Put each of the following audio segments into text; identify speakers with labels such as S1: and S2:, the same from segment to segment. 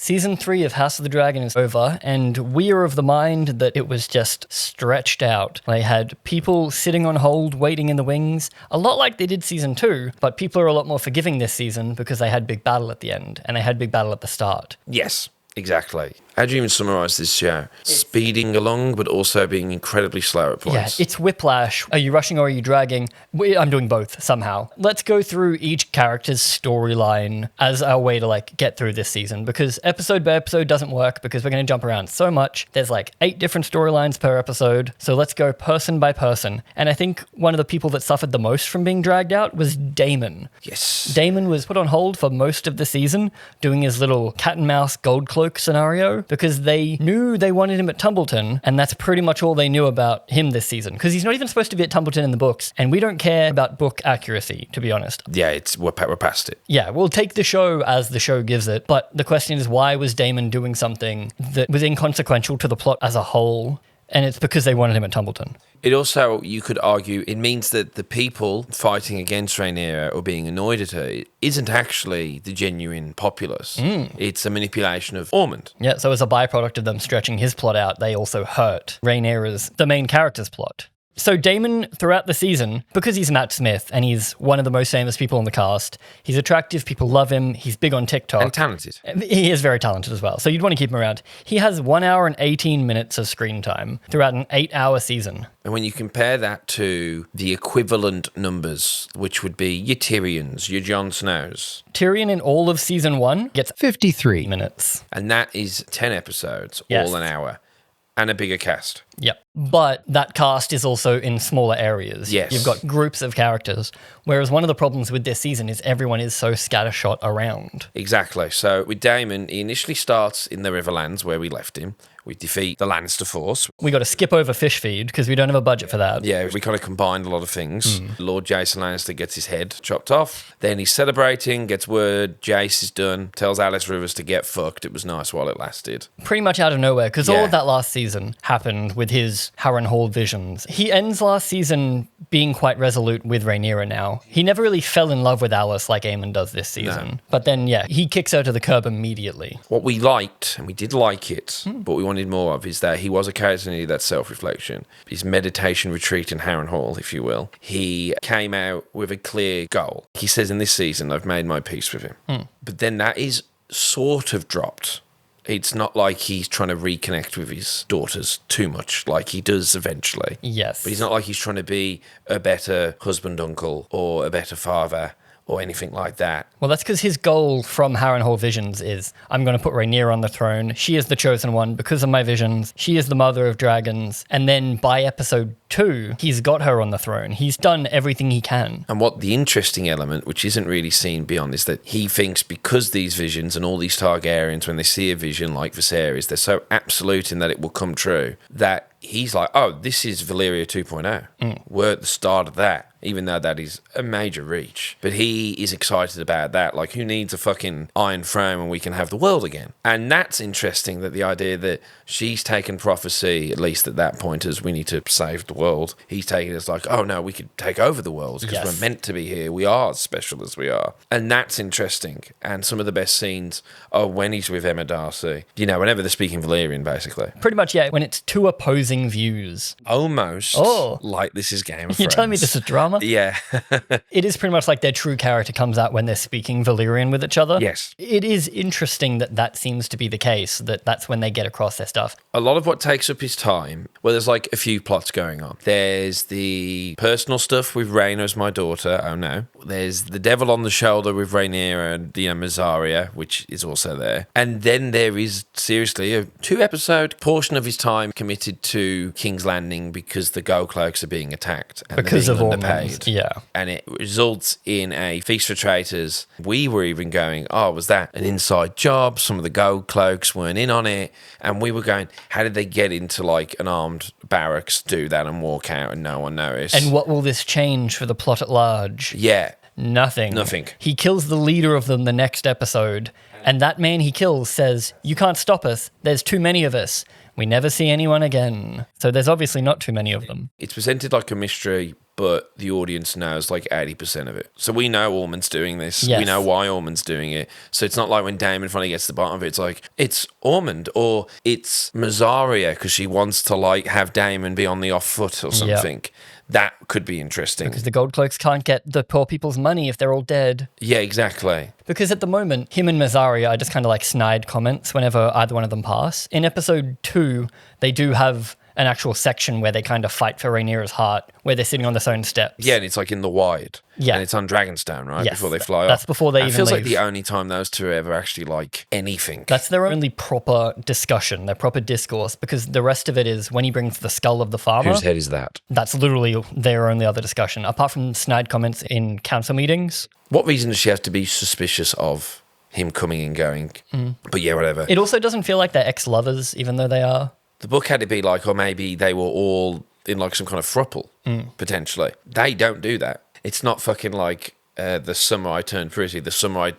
S1: Season 3 of House of the Dragon is over, and we are of the mind that it was just stretched out. They had people sitting on hold, waiting in the wings, a lot like they did Season 2, but people are a lot more forgiving this season because they had Big Battle at the end, and they had Big Battle at the start.
S2: Yes. Exactly. How do you even summarise this show? Speeding along, but also being incredibly slow at points.
S1: Yeah, it's whiplash. Are you rushing or are you dragging? I'm doing both somehow. Let's go through each character's storyline as our way to like get through this season, because episode by episode doesn't work because we're going to jump around so much. There's like 8 different storylines per episode. So let's go person by person. And I think one of the people that suffered the most from being dragged out was Daemon.
S2: Yes.
S1: Daemon was put on hold for most of the season, doing his little cat and mouse Gold Cloak scenario, because they knew they wanted him at Tumbleton, and that's pretty much all they knew about him this season, because he's not even supposed to be at Tumbleton in the books, and we don't care about book accuracy, to be honest.
S2: Yeah, we're past it.
S1: Yeah, we'll take the show as the show gives it, but the question is, why was Daemon doing something that was inconsequential to the plot as a whole? And it's because they wanted him at Tumbleton.
S2: It also, you could argue, it means that the people fighting against Rhaenyra or being annoyed at her isn't actually the genuine populace. It's a manipulation of Ormund.
S1: Yeah, so as a byproduct of them stretching his plot out, they also hurt Rhaenyra's, the main character's plot. So Daemon, throughout the season, because he's Matt Smith and he's one of the most famous people in the cast, he's attractive, people love him, he's big on TikTok.
S2: And talented.
S1: He is very talented as well, so you'd want to keep him around. He has 1 hour and 18 minutes of screen time throughout an 8-hour season.
S2: And when you compare that to the equivalent numbers, which would be your Tyrions, your Jon Snows.
S1: Tyrion in all of season 1 gets 53 minutes.
S2: And that is 10 episodes,
S1: Yes.
S2: all an hour. And a bigger cast.
S1: Yep. But that cast is also in smaller areas.
S2: Yes.
S1: You've got groups of characters. Whereas one of the problems with this season is everyone is so scattershot around.
S2: Exactly. So with Daemon, he initially starts in the Riverlands where we left him. We defeat the Lannister force.
S1: We got to skip over fish feed because we don't have a budget for that.
S2: Yeah, we kind of combined a lot of things. Lord Jason Lannister gets his head chopped off. Then he's celebrating, gets word, Jace is done, tells Alice Rivers to get fucked. It was nice while it lasted.
S1: Pretty much out of nowhere, because all
S2: Yeah.
S1: of that last season happened with his Harrenhal visions. He ends last season being quite resolute with Rhaenyra now. He never really fell in love with Alice like Aemond does this season. But then, yeah, he kicks her to the curb immediately.
S2: What we liked, and we did like it, but we wanted more of, is that he was occasionally that self-reflection. His meditation retreat in Harrenhal, if you will. He came out with a clear goal. He says in this season, I've made my peace with him. But then that is sort of dropped. It's not like he's trying to reconnect with his daughters too much, like he does eventually.
S1: Yes.
S2: But he's not like he's trying to be a better husband, uncle, or a better father, or anything like that.
S1: Well, that's because his goal from Harrenhal Visions is, I'm going to put Rhaenyra on the throne. She is the chosen one because of my visions. She is the mother of dragons. And then by episode 2, he's got her on the throne. He's done everything he can.
S2: And what the interesting element, which isn't really seen beyond, is that he thinks because these visions and all these Targaryens, when they see a vision like Viserys, they're so absolute in that it will come true, that he's like, oh, this is Valyria 2.0. We're at the start of that. Even though that is a major reach. But he is excited about that. Like, who needs a fucking Iron Throne when we can have the world again? And that's interesting, that the idea that she's taken prophecy, at least at that point, as we need to save the world. He's taken it as like, oh no, we could take over the world because we're meant to be here. We are as special as we are. And that's interesting. And some of the best scenes are when he's with Emma Darcy. You know, whenever they're speaking Valyrian, basically.
S1: Pretty much, yeah, when it's two opposing views.
S2: Almost like this is Game of Thrones.
S1: You're telling me this is drama?
S2: Yeah.
S1: It is pretty much like their true character comes out when they're speaking Valyrian with each other.
S2: Yes.
S1: It is interesting that that seems to be the case, that that's when they get across their stuff.
S2: A lot of what takes up his time, well, there's like a few plots going on. There's the personal stuff with Rhaena as my daughter. Oh no. There's the devil on the shoulder with Rhaenyra and Mysaria, which is also there. And then there is seriously a 2-episode portion of his time committed to King's Landing because the Gold Cloaks are being attacked. And
S1: Because
S2: they're
S1: of
S2: being
S1: Ormund.
S2: underpaid.
S1: Yeah.
S2: And it results in a feast for traitors. We were even going, oh, was that an inside job? Some of the Gold Cloaks weren't in on it. And we were going, how did they get into like an armed barracks, do that and walk out and no one noticed?
S1: And what will this change for the plot at large?
S2: Yeah.
S1: Nothing.
S2: Nothing.
S1: He kills the leader of them the next episode, And that man he kills says, "You can't stop us. There's too many of us. We never see anyone again." So there's obviously not too many of them.
S2: It's presented like a mystery, but the audience knows like 80% of it. So we know Ormond's doing this.
S1: Yes.
S2: We know why Ormond's doing it. So it's not like when Daemon finally gets to the bottom of it, it's like, it's Ormond or it's Mazzaria because she wants to like have Daemon be on the off foot or something. That could be interesting.
S1: Because the Gold Cloaks can't get the poor people's money if they're all dead.
S2: Yeah, exactly.
S1: Because at the moment, him and Mazzaria are just kind of like snide comments whenever either one of them pass. In episode 2, they do have an actual section where they kind of fight for Rhaenyra's heart, where they're sitting on the stone steps.
S2: Yeah, and it's like in the wide.
S1: Yeah.
S2: And it's on Dragonstone, right?
S1: Yes.
S2: Before they fly off.
S1: That's before they
S2: It
S1: even
S2: feels like
S1: leave.
S2: the only time those two are ever actually like anything.
S1: That's their only proper discussion, their proper discourse, because the rest of it is when he brings the skull of the farmer.
S2: Whose head is that?
S1: That's literally their only other discussion, apart from snide comments in council meetings.
S2: What reason does she have to be suspicious of him coming and going? But yeah, whatever.
S1: It also doesn't feel like they're ex-lovers, even though they are.
S2: The book had to be like, or maybe they were all in like some kind of throuple, potentially. They don't do that. It's not fucking like the summer I turned pretty, the summer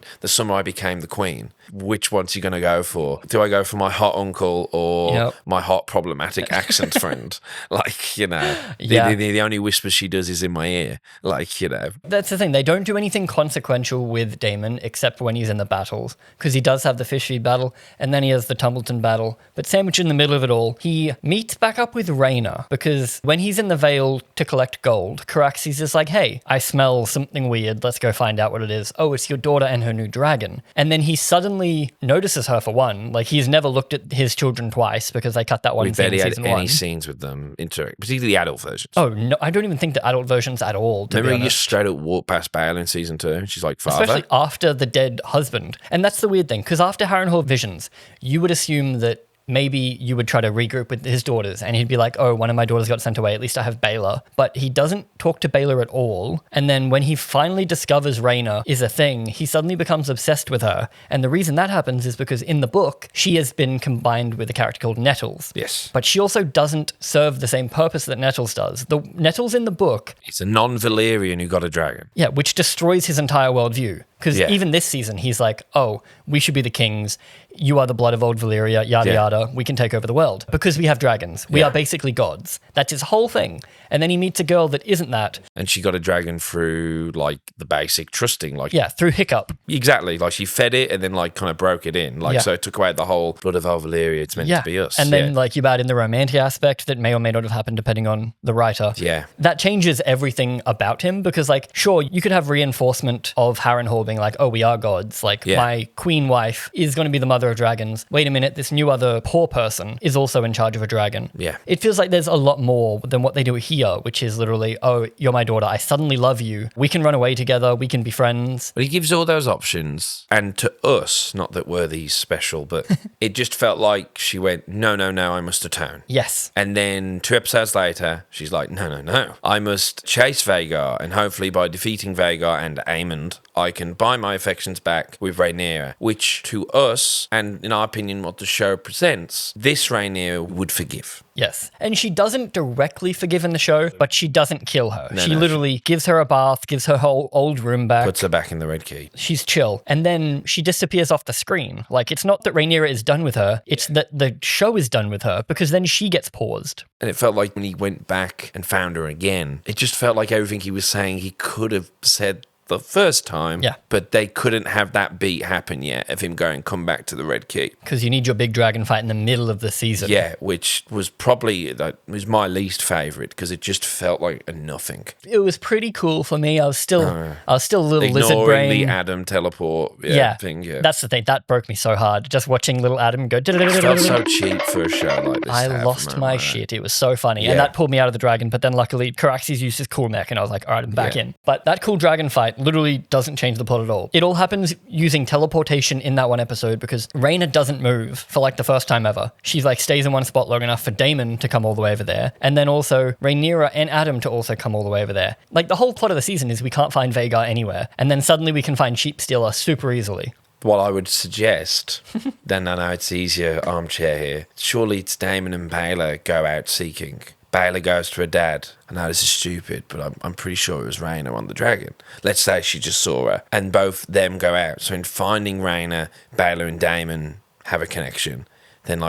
S2: I became the queen. Which one's you going to go for? Do I go for my hot uncle or my hot problematic accent friend? Like, you know, the only whisper she does is in my ear. Like, you know.
S1: That's the thing. They don't do anything consequential with Daemon except when he's in the battles, because he does have the fish feed battle and then he has the Tumbleton battle. But sandwiched in the middle of it all, he meets back up with Rhaena, because when he's in the Vale to collect gold, Caraxes is like, "Hey, I smell something weird. Let's go find out what it is. Oh, it's your daughter and her new dragon." And then he suddenly notices her for one. Like, he's never looked at his children twice because they cut that one scene in season 1.
S2: Any scenes with them interact, particularly the adult versions.
S1: Oh, no, I don't even think the adult versions at all, to be
S2: Remember, you
S1: honest.
S2: just straight up walk past Baela in season 2 and she's like, "Father?"
S1: Especially after the dead husband. And that's the weird thing, because after Harrenhal visions, you would assume that maybe you would try to regroup with his daughters and he'd be like, "Oh, one of my daughters got sent away. At least I have Baela." But he doesn't talk to Baela at all. And then when he finally discovers Rhaena is a thing, he suddenly becomes obsessed with her. And the reason that happens is because in the book, she has been combined with a character called Nettles.
S2: Yes.
S1: But she also doesn't serve the same purpose that Nettles does. The Nettles in the book,
S2: It's a non-Valyrian who got a dragon.
S1: yeah, which destroys his entire worldview. Because even this season, he's like, "Oh, we should be the kings. You are the blood of old Valyria, yada yada. We can take over the world. Because we have dragons. We are basically gods." That's his whole thing. And then he meets a girl that isn't that.
S2: And she got a dragon through like the basic trusting. Like,
S1: Yeah, through Hiccup.
S2: exactly. Like, she fed it and then like kind of broke it in. Like, so it took away the whole blood of old Valyria. It's meant to be us.
S1: And then like you add in the romantic aspect that may or may not have happened depending on the writer.
S2: Yeah.
S1: That changes everything about him, because like, sure, you could have reinforcement of Harrenhal being like, "Oh, we are gods. Like, my queen wife is going to be the mother of dragons. Wait a minute, this new other poor person is also in charge of a dragon."
S2: Yeah.
S1: It feels like there's a lot more than what they do here, which is literally, "Oh, you're my daughter. I suddenly love you. We can run away together. We can be friends."
S2: But he gives all those options. And to us, not that we're these special, but it just felt like she went, no, I must atone.
S1: Yes.
S2: And then 2 episodes later, she's like, no, I must chase Vhagar, and hopefully by defeating Vhagar and Aemond, I can buy my affections back with Rhaenyra, which to us, and in our opinion, what the show presents, this Rhaenyra would forgive.
S1: Yes. And she doesn't directly forgive in the show, but she doesn't kill her. She literally gives her a bath, gives her whole old room back.
S2: Puts her back in the Red Keep.
S1: She's chill. And then she disappears off the screen. Like, it's not that Rhaenyra is done with her, it's that the show is done with her, because then she gets paused.
S2: And it felt like when he went back and found her again, it just felt like everything he was saying he could have said the first time, but they couldn't have that beat happen yet of him going, "Come back to the Red Keep."
S1: Because you need your big dragon fight in the middle of the season.
S2: Yeah, which was probably was my least favourite, because it just felt like a nothing.
S1: It was pretty cool for me. I was still a little lizard
S2: Ignoring
S1: brain.
S2: the Adam teleport thing. Yeah,
S1: that's the thing. That broke me so hard. Just watching little Adam go.
S2: It felt so cheap for a show like this.
S1: I lost my shit. It was so funny. And that pulled me out of the dragon. But then luckily, Caraxes used his cool mech, and I was like, all right, I'm back in. But that cool dragon fight literally doesn't change the plot at all. It all happens using teleportation in that one episode, because Rhaena doesn't move for like the first time ever. She's like stays in one spot long enough for Daemon to come all the way over there. And then also Rhaenyra and Adam to also come all the way over there. Like, the whole plot of the season is we can't find Vhagar anywhere. And then suddenly we can find Sheepstealer super easily.
S2: What I would suggest, then I know it's easier armchair here, surely it's Daemon and Baela go out seeking. Baela goes to her dad. I know this is stupid, but I'm pretty sure it was Rhaena on the dragon. Let's say she just saw her, and both them go out. So in finding Rhaena, Baela and Daemon have a connection. Then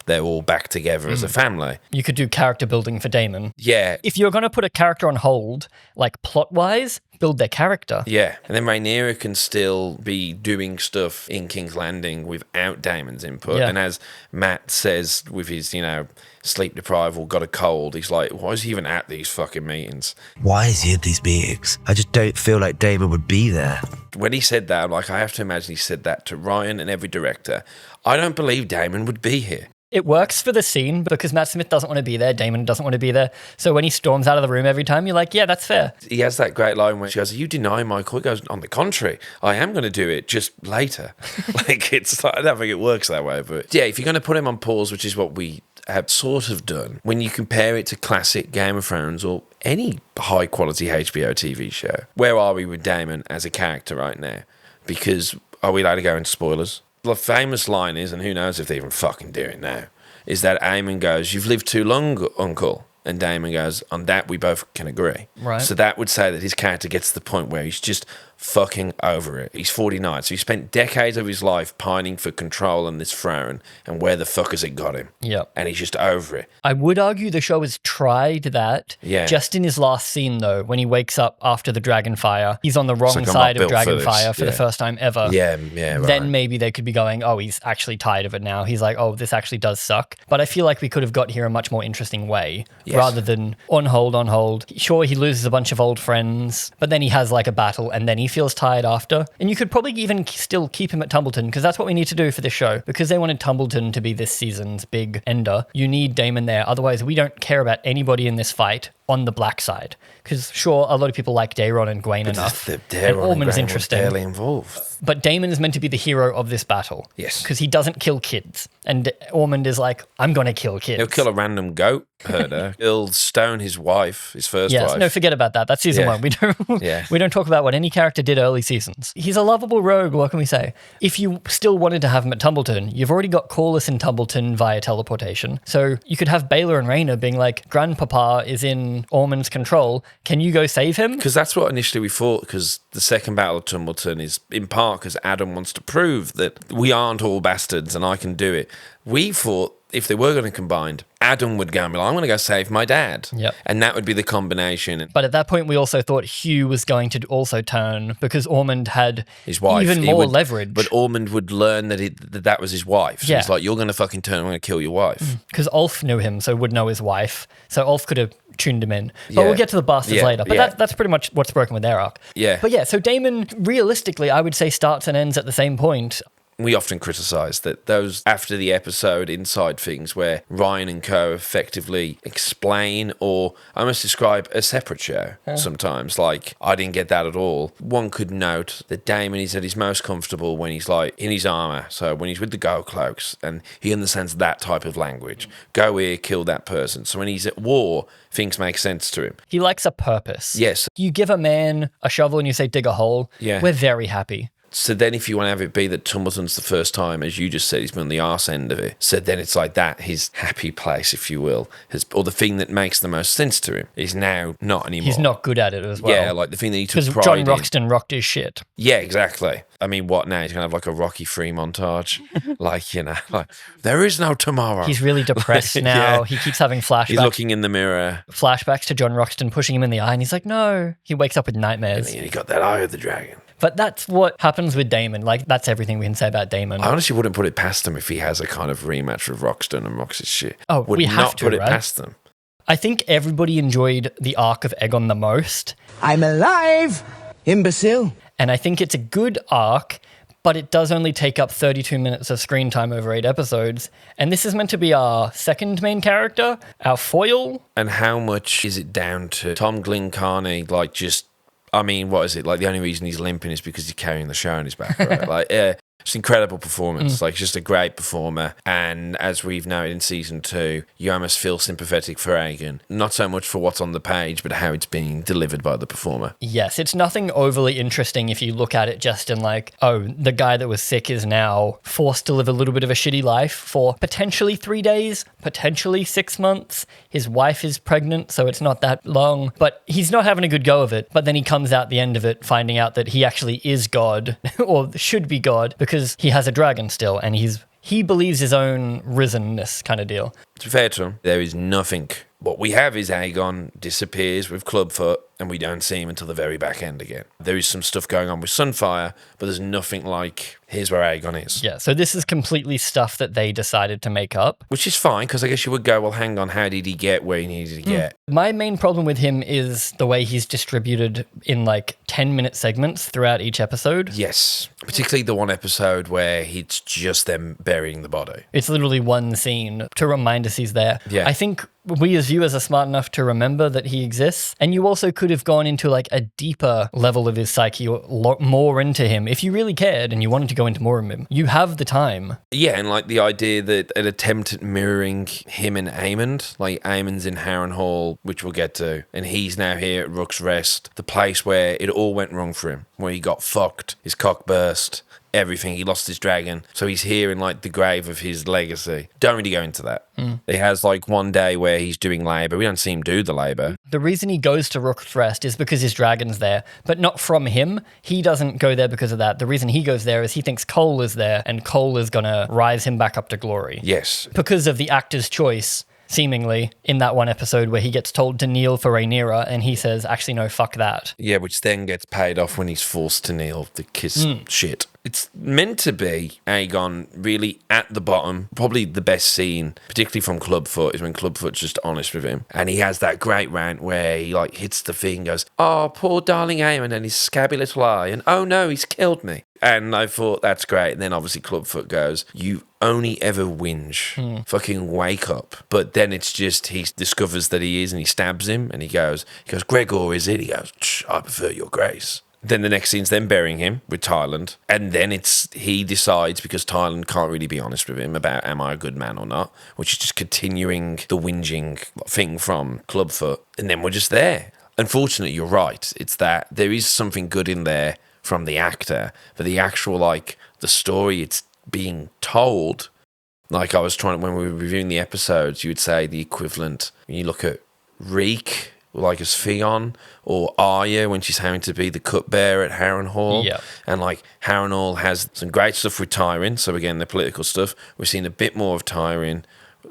S2: they're all back together as a family.
S1: You could do character building for Daemon.
S2: Yeah.
S1: If you're going to put a character on hold, like plot-wise, build their character.
S2: Yeah. And then Rhaenyra can still be doing stuff in King's Landing without Daemon's input.
S1: Yeah.
S2: And as Matt says with his, sleep deprived or got a cold, he's like, why is he even at these fucking meetings?
S3: Why is he at these meetings? I just don't feel like Daemon would be there.
S2: When he said that, I'm like, I have to imagine he said that to Ryan and every director. I don't believe Daemon would be here.
S1: It works for the scene because Matt Smith doesn't want to be there, Daemon doesn't want to be there. So when he storms out of the room every time, you're like, yeah, that's fair.
S2: He has that great line where she goes, you deny my call. He goes, on the contrary, I am going to do it just later. I don't think it works that way. But yeah, if you're going to put him on pause, which is what we have sort of done, when you compare it to classic Game of Thrones or any high-quality HBO TV show, where are we with Daemon as a character right now? Because are we allowed to go into spoilers? The famous line is, and who knows if they even fucking do it now, is that Aemond goes, you've lived too long, uncle. And Daemon goes, on that we both can agree.
S1: Right.
S2: So that would say that his character gets to the point where he's just fucking over it. He's 49, so he spent decades of his life pining for control on this throne, and where the fuck has it got him?
S1: Yep.
S2: And he's just over it.
S1: I would argue the show has tried that.
S2: Yeah.
S1: Just in his last scene, though, when he wakes up after the dragon fire, he's on the wrong
S2: like, I'm
S1: side
S2: not
S1: of
S2: built for
S1: dragon
S2: this.
S1: fire for the
S2: Yeah.
S1: first time ever.
S2: Yeah, right.
S1: Then maybe they could be going, oh, he's actually tired of it now. He's like, oh, this actually does suck. But I feel like we could have got here a much more interesting way, rather than on hold. Sure, he loses a bunch of old friends, but then he has like a battle and then he feels tired after. And you could probably even still keep him at Tumbleton, because that's what we need to do for this show. Because they wanted Tumbleton to be this season's big ender, you need Daemon there. Otherwise, we don't care about anybody in this fight on the black side. Because sure, a lot of people like Daemon and Gwaine enough. And Ormund's interesting.
S2: Barely involved.
S1: But Daemon is meant to be the hero of this battle.
S2: Yes.
S1: Because he doesn't kill kids. And Ormund is like, I'm going to kill kids.
S2: He'll kill a random goat herder. He'll stone his wife, his first wife.
S1: No, forget about that. That's season one. We don't talk about what any character did early seasons. He's a lovable rogue, what can we say? If you still wanted to have him at Tumbleton, you've already got Corlys in Tumbleton via teleportation. So you could have Baela and Rhaena being like, Grandpapa is in Ormond's control. Can you go save him?
S2: Because that's what initially we thought, because the second Battle of Tumbleton is in part because Adam wants to prove that we aren't all bastards and I can do it. We thought if they were going to combine, Adam would go and be like, I'm going to go save my dad.
S1: Yep.
S2: And that would be the combination.
S1: But at that point, we also thought Hugh was going to also turn, because Ormond had
S2: his wife,
S1: even more leverage.
S2: But Ormond would learn that was his wife. So he's like, you're going to fucking turn, I'm going to kill your wife.
S1: Because Ulf knew him, so would know his wife. So Ulf could have tuned him in. But we'll get to the bastards later. But that's pretty much what's broken with their arc.
S2: Yeah.
S1: But yeah, so Daemon, realistically, I would say starts and ends at the same point.
S2: We often criticise that those after the episode inside things where Ryan and co effectively explain or almost describe a separate show sometimes. Like, I didn't get that at all. One could note that Daemon is at his most comfortable when he's like in his armour. So when he's with the Gold Cloaks and he understands that type of language. Go here, kill that person. So when he's at war, things make sense to him.
S1: He likes a purpose.
S2: Yes.
S1: You give a man a shovel and you say dig a hole.
S2: Yeah.
S1: We're very happy.
S2: So then if you want to have it be that Tumbleton's the first time, as you just said, he's been on the arse end of it. So then it's like that, his happy place, if you will, or the thing that makes the most sense to him is now not anymore.
S1: He's not good at it as well.
S2: Yeah, like the thing that he took pride
S1: John
S2: in.
S1: Roxton rocked his shit.
S2: Yeah, exactly. I mean, what now? He's going to have like a Rocky Free montage? Like, there is no tomorrow.
S1: He's really depressed now. He keeps having flashbacks.
S2: He's looking in the mirror.
S1: Flashbacks to John Roxton pushing him in the eye, and he's like, no. He wakes up with nightmares.
S2: And he got that eye of the dragon.
S1: But that's what happens with Daemon. Like, that's everything we can say about Daemon.
S2: I honestly wouldn't put it past him if he has a kind of rematch with Roxton and Rox's shit.
S1: Oh,
S2: Would
S1: we have
S2: not
S1: to,
S2: put it
S1: right?
S2: past them.
S1: I think everybody enjoyed the arc of Aegon the most.
S3: I'm alive, imbecile.
S1: And I think it's a good arc, but it does only take up 32 minutes of screen time over 8 episodes. And this is meant to be our second main character, our foil.
S2: And how much is it down to Tom Glencarney, like just... I mean, what is it? Like, the only reason he's limping is because he's carrying the show on his back, right? Like, It's an incredible performance. Like, just a great performer. And as we've noted in season 2, you almost feel sympathetic for Aegon. Not so much for what's on the page, but how it's being delivered by the performer.
S1: Yes, it's nothing overly interesting if you look at it just in like, oh, the guy that was sick is now forced to live a little bit of a shitty life for potentially 3 days, potentially 6 months. His wife is pregnant, so it's not that long. But he's not having a good go of it. But then he comes out the end of it finding out that he actually is God, or should be God, because he has a dragon still, and he believes his own risenness kind of deal.
S2: To be fair to him, there is nothing. What we have is Aegon disappears with Clubfoot, and we don't see him until the very back end again. There is some stuff going on with Sunfire, but there's nothing like, here's where Aegon is.
S1: Yeah, so this is completely stuff that they decided to make up.
S2: Which is fine, because I guess you would go, well, hang on, how did he get where he needed to get?
S1: My main problem with him is the way he's distributed in like 10-minute segments throughout each episode.
S2: Yes, particularly the one episode where it's just them burying the body.
S1: It's literally one scene to remind us he's there.
S2: Yeah.
S1: I think we as viewers are smart enough to remember that he exists. And you also could have gone into like a deeper level of his psyche or more into him. If you really cared and you wanted to go into more of him, you have the time.
S2: Yeah, and like the idea that an attempt at mirroring him and Aemond, like Aemond's in Harrenhal, which we'll get to, and he's now here at Rook's Rest, the place where it all went wrong for him, where he got fucked, his cock burst, everything, he lost his dragon, so he's here in like the grave of his legacy. Don't really go into that. He has like one day where he's doing labour. We don't see him do the labour.
S1: The reason he goes to Rook's Rest is because his dragon's there, but not from him. He doesn't go there because of that. The reason he goes there is he thinks Cole is there, and Cole is going to rise him back up to glory.
S2: Yes.
S1: Because of the actor's choice, seemingly, in that one episode where he gets told to kneel for Rhaenyra, and he says, actually, no, fuck that.
S2: Yeah, which then gets paid off when he's forced to kneel to kiss shit. It's meant to be Aegon really at the bottom. Probably the best scene, particularly from Clubfoot, is when Clubfoot's just honest with him. And he has that great rant where he like hits the thing and goes, oh, poor darling Aemond and his scabby little eye. And oh no, he's killed me. And I thought, that's great. And then obviously Clubfoot goes, you only ever whinge. Fucking wake up. But then it's just, he discovers that he is and he stabs him. And he goes, Gregor, is it? He goes, I prefer your grace. Then the next scene's them burying him with Tyland. And then he decides, because Tyland can't really be honest with him about am I a good man or not, which is just continuing the whinging thing from Clubfoot. And then we're just there. Unfortunately, you're right. It's that there is something good in there from the actor, but the actual, like, the story it's being told, like I was trying, when we were reviewing the episodes, you would say the equivalent, when you look at Reek, like as Theon, or Arya when she's having to be the cupbearer at Harrenhal.
S1: Yeah.
S2: And like Harrenhal has some great stuff with Tyrion, so again, the political stuff. We're seeing a bit more of Tyrion,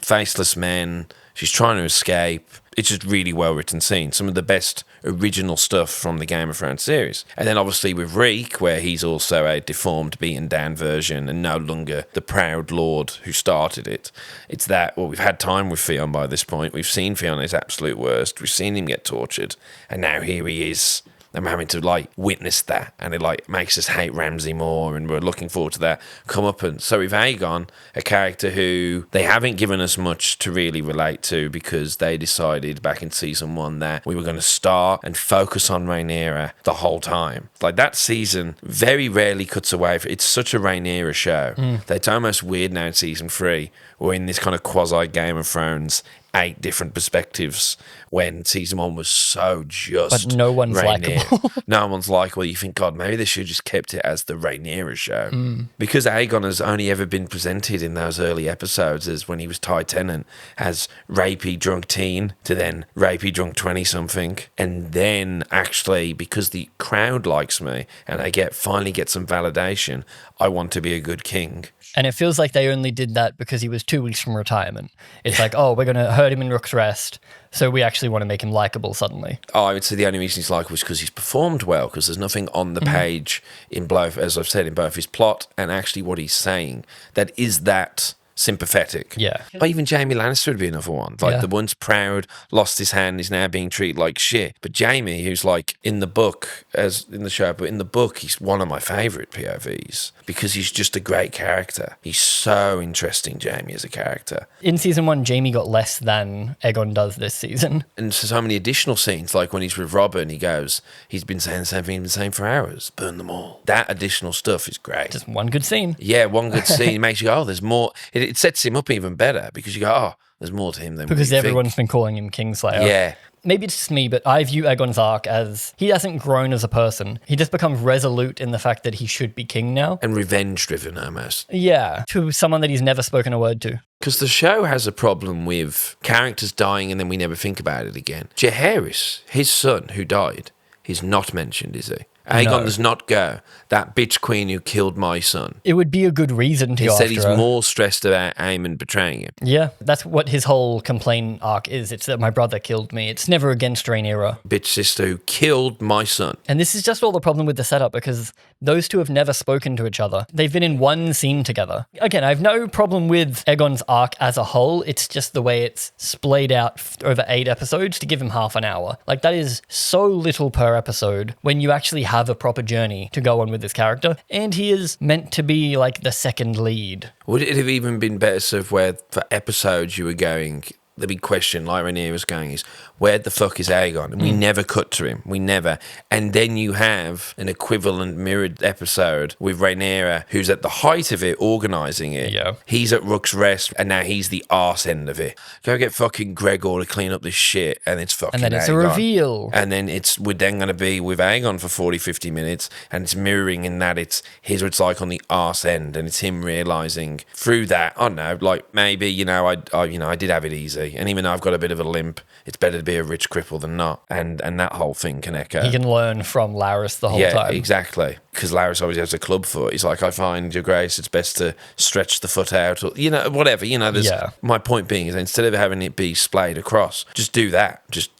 S2: faceless men, she's trying to escape. It's just really well written scene. Some of the best original stuff from the Game of Thrones series. And then obviously with Reek, where he's also a deformed, beaten down version and no longer the proud lord who started it. It's that, well, we've had time with Theon by this point. We've seen Theon at his absolute worst. We've seen him get tortured. And now here he is. I'm having to like witness that, and it like makes us hate Ramsay more, and we're looking forward to that come up. And so with Aegon, a character who they haven't given us much to really relate to, because they decided back in season 1 that we were going to start and focus on Rhaenyra the whole time. Like that season very rarely cuts away. It's such a Rhaenyra show that it's almost weird now in season 3 we're in this kind of quasi Game of Thrones 8 different perspectives, when season 1 was so just
S1: but no one's
S2: Rhaenyra.
S1: likable.
S2: No one's likable. You think, God, maybe they should have just kept it as the Rhaenyra show. Because Aegon has only ever been presented in those early episodes as when he was Tie Tenant, as rapey drunk teen to then rapey drunk 20-something. And then actually, because the crowd likes me and I finally get some validation, I want to be a good king.
S1: And it feels like they only did that because he was 2 weeks from retirement. It's like, oh, we're going to hurt him in Rook's Rest, so we actually want to make him likable suddenly.
S2: Oh, I would say the only reason he's likable is because he's performed well, because there's nothing on the page in both, as I've said, in both his plot and actually what he's saying, that is that sympathetic.
S1: Yeah.
S2: But even Jaime Lannister would be another one. Like the once proud, lost his hand, is now being treated like shit. But Jaime, who's like in the book, as in the show, but in the book, he's one of my favourite POVs because he's just a great character. He's so interesting, Jaime, as a character.
S1: In season 1, Jaime got less than Aegon does this season.
S2: And so many additional scenes, like when he's with Robert and he goes, he's been saying the same thing, he's been saying for hours, burn them all. That additional stuff is great.
S1: Just one good scene.
S2: Yeah, one good scene makes you go, oh, there's more. It sets him up even better because you go, oh, there's more to him than
S1: because
S2: we
S1: everyone's
S2: think.
S1: been calling him Kingslayer.
S2: Yeah.
S1: Maybe it's just me, but I view Aegon's arc as he hasn't grown as a person. He just becomes resolute in the fact that he should be king now.
S2: And revenge-driven almost.
S1: Yeah, to someone that he's never spoken a word to.
S2: Because the show has a problem with characters dying and then we never think about it again. Jaehaerys, his son who died, he's not mentioned, is he? Aegon does not go, that bitch queen who killed my son.
S1: It would be a good reason to go after
S2: Instead, he's
S1: her.
S2: more stressed about Aemond betraying him.
S1: Yeah, that's what his whole complaint arc is. It's that my brother killed me. It's never against Rhaenyra.
S2: Bitch sister who killed my son.
S1: And this is just all the problem with the setup because those two have never spoken to each other. They've been in one scene together. Again, I have no problem with Aegon's arc as a whole. It's just the way it's splayed out over 8 episodes to give him half an hour. Like, that is so little per episode when you actually have a proper journey to go on with this character. And he is meant to be like the second lead.
S2: Would it have even been better so where for episodes you were going, the big question, like Rhaenyra was going, is where the fuck is Aegon? And we never cut to him. We never. And then you have an equivalent mirrored episode with Rhaenyra, who's at the height of it, organising it.
S1: Yeah.
S2: He's at Rook's Rest, and now he's the arse end of it. Go get fucking Gregor to clean up this shit, and it's fucking
S1: And then it's
S2: Aegon.
S1: a reveal.
S2: And then we're then going to be with Aegon for 40, 50 minutes, and it's mirroring in that here's what it's like on the arse end, and it's him realising through that, I don't know, like maybe, I did have it easy. And even though I've got a bit of a limp, it's better to be a rich cripple than not. And that whole thing can echo.
S1: He can learn from Laris the whole time.
S2: Yeah, exactly. Because Laris always has a club foot. He's like, I find, Your Grace, it's best to stretch the foot out. Or, whatever. My point being is instead of having it be splayed across, just do that. Just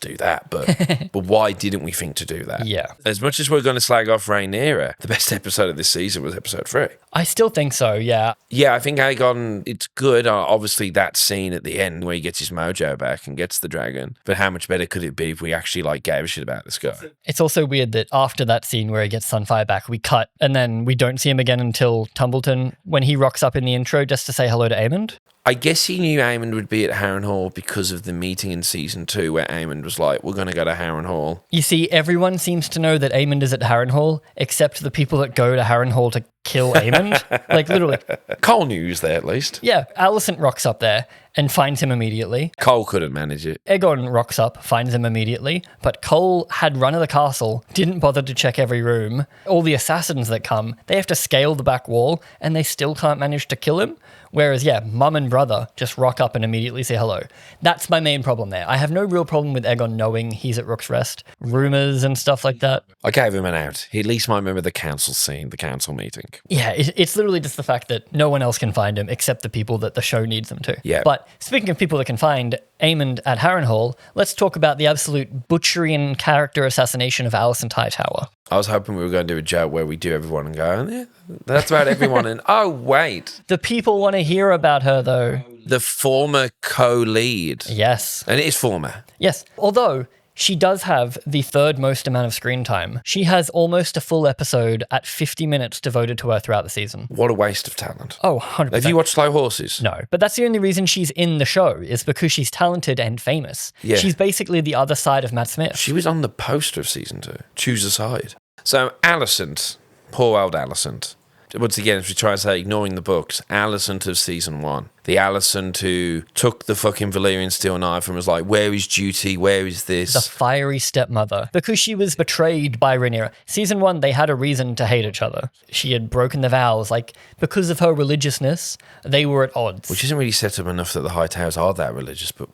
S2: do that. But why didn't we think to do that?
S1: Yeah.
S2: As much as we're going to slag off Rhaenyra, the best episode of this season was episode 3.
S1: I still think so, yeah.
S2: Yeah, I think Aegon, it's good. Obviously, that scene at the end where he gets his mojo back and gets the dragon. But how much better could it be if we actually gave a shit about this guy?
S1: It's also weird that after that scene where he gets Sunfire back, we cut and then we don't see him again until Tumbleton when he rocks up in the intro just to say hello to Aemond.
S2: I guess he knew Aemond would be at Harrenhal because of the meeting in season 2 where Aemond was like, we're going to go to Harrenhal.
S1: You see, everyone seems to know that Aemond is at Harrenhal, except the people that go to Harrenhal to kill Aemond. Like, literally.
S2: Cole knew he was there at least.
S1: Yeah, Alicent rocks up there and finds him immediately.
S2: Cole couldn't manage it.
S1: Aegon rocks up, finds him immediately, but Cole had run of the castle, didn't bother to check every room. All the assassins that come, they have to scale the back wall, and they still can't manage to kill him. Whereas, mum and brother just rock up and immediately say hello. That's my main problem there. I have no real problem with Aegon knowing he's at Rook's Rest. Rumours and stuff like that.
S2: I gave him an out. He at least might remember the council scene, the council meeting.
S1: Yeah, it's literally just the fact that no one else can find him except the people that the show needs them to.
S2: Yeah.
S1: But speaking of people that can find Aemond at Harrenhal, let's talk about the absolute butchering character assassination of Alicent Hightower.
S2: I was hoping we were going to do a joke where we do everyone and go, yeah, that's about everyone. And oh, wait.
S1: The people want to hear about her, though.
S2: The former co-lead.
S1: Yes.
S2: And it is former.
S1: Yes. Although she does have the third most amount of screen time. She has almost a full episode at 50 minutes devoted to her throughout the season.
S2: What a waste of talent.
S1: Oh, 100%.
S2: Have you watched Slow Horses?
S1: No, but that's the only reason she's in the show is because she's talented and famous.
S2: Yeah.
S1: She's basically the other side of Matt Smith.
S2: She was on the poster of season 2. Choose a side. So Alicent, poor old Alicent. Once again, if we try and say ignoring the books, Alicent of season 1. The Alicent who took the fucking Valyrian steel knife and was like, where is duty? Where is this?
S1: The fiery stepmother. Because she was betrayed by Rhaenyra. Season 1, they had a reason to hate each other. She had broken the vows. Like, because of her religiousness, they were at odds.
S2: Which isn't really set up enough that the Hightowers are that religious, but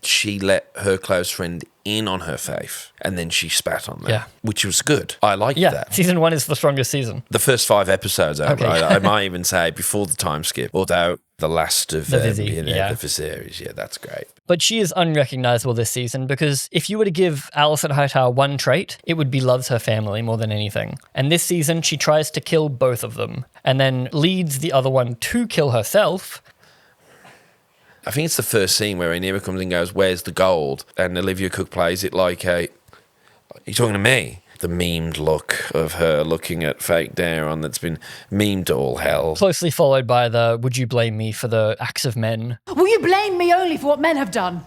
S2: she let her close friend in on her faith and then she spat on them.
S1: Yeah.
S2: Which was good. I liked that.
S1: Season 1 is the strongest season.
S2: The first 5 episodes,
S1: Okay.
S2: I might even say before the time skip, although The last of
S1: The Vizzy,
S2: the
S1: yeah.
S2: Viserys. Yeah, that's great.
S1: But she is unrecognizable this season because if you were to give Alicent Hightower one trait, it would be loves her family more than anything. And this season, she tries to kill both of them and then leads the other one to kill herself.
S2: I think it's the first scene where Rhaenyra comes and goes, "Where's the gold?" And Olivia Cook plays it like a, "You're talking to me?" The memed look of her looking at fake Daemon that's been memed to all hell.
S1: Closely followed by the, would you blame me for the acts of men?
S4: Will you blame me only for what men have done?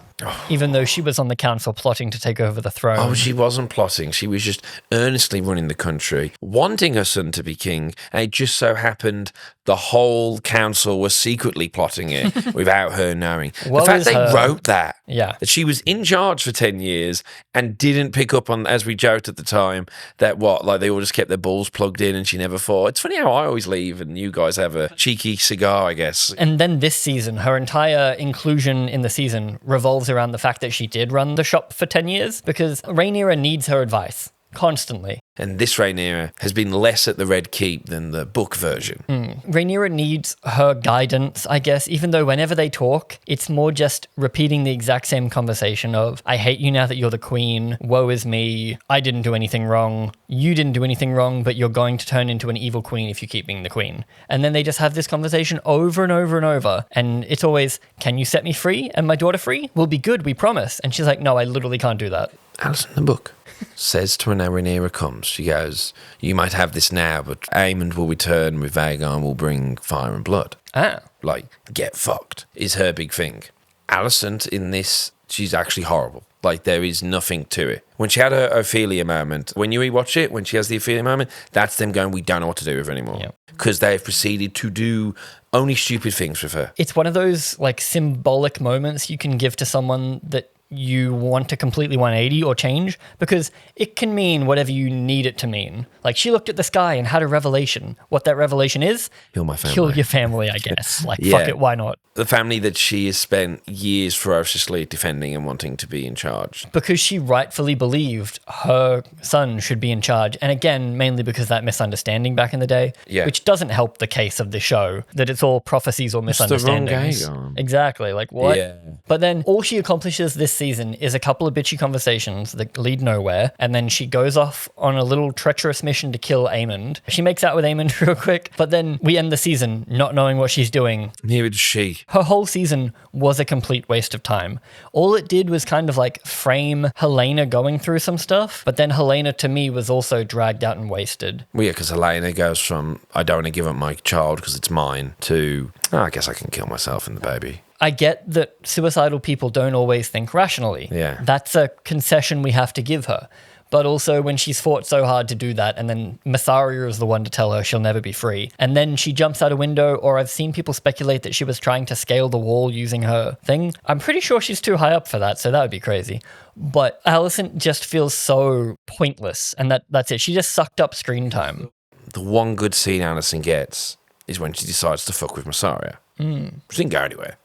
S1: Even though she was on the council plotting to take over the throne.
S2: Oh, she wasn't plotting. She was just earnestly running the country, wanting her son to be king. And it just so happened the whole council was secretly plotting it without her knowing.
S1: What
S2: the fact
S1: is
S2: they
S1: her-
S2: wrote that,
S1: Yeah.
S2: that she was in charge for 10 years and didn't pick up on, as we joked at the time, that like they all just kept their balls plugged in and she never fought. It's funny how I always leave and you guys have a cheeky cigar, I guess.
S1: And then this season, her entire inclusion in the season revolves around the fact that she did run the shop for 10 years because Rhaenyra needs her advice constantly.
S2: And this Rhaenyra has been less at the Red Keep than the book version.
S1: Rhaenyra needs her guidance, I guess, even though whenever they talk, it's more just repeating the exact same conversation of, I hate you now that you're the queen, woe is me, I didn't do anything wrong, you didn't do anything wrong, but you're going to turn into an evil queen if you keep being the queen. And then they just have this conversation over and over and over, and it's always, can you set me free and my daughter free? We'll be good, we promise. And she's like, no, I literally can't do that.
S2: Alicent in the book says to her now Rhaenyra comes, she goes, you might have this now, but Aemond will return with Aegon, will bring fire and blood.
S1: Ah.
S2: Like, get fucked, is her big thing. Alicent in this, she's actually horrible. Like, there is nothing to it. When she had her Ophelia moment, when you rewatch it, when she has the Ophelia moment, that's them going, we don't know what to do with her anymore.
S1: Yep.
S2: Because they've proceeded to do only stupid things with her.
S1: It's one of those like symbolic moments you can give to someone that you want to completely 180 or change because it can mean whatever you need it to mean. Like she looked at the sky and had a revelation. What that revelation is,
S2: Kill my family.
S1: kill your family, I guess. Like,
S2: Yeah.
S1: fuck it, why not?
S2: The family that she has spent years ferociously defending and wanting to be in charge.
S1: Because she rightfully believed her son should be in charge. And again, mainly because that misunderstanding back in the day,
S2: Yeah.
S1: which doesn't help the case of the show, that it's all prophecies or
S2: It's the wrong
S1: misunderstandings.
S2: Aegon.
S1: Exactly. Like, what?
S2: Yeah.
S1: But then all she accomplishes this season is a couple of bitchy conversations that lead nowhere. And then she goes off on a little treacherous mission to kill Aemond. She makes out with Aemond real quick. But then we end the season not knowing what she's doing.
S2: Neither does she.
S1: Her whole season was a complete waste of time. All it did was kind of like frame Helaena going through some stuff, but then Helaena to me was also dragged out and wasted.
S2: Well, yeah, because Helaena goes from, I don't want to give up my child because it's mine, to, I guess I can kill myself and the baby.
S1: I get that suicidal people don't always think rationally.
S2: Yeah.
S1: That's a concession we have to give her. But also when she's fought so hard to do that, and then Mysaria is the one to tell her she'll never be free, and then she jumps out a window, or I've seen people speculate that she was trying to scale the wall using her thing. I'm pretty sure she's too high up for that, so that would be crazy. But Alicent just feels so pointless, and that's it. She just sucked up screen time.
S2: The one good scene Alicent gets is when she decides to fuck with Mysaria. She didn't go anywhere.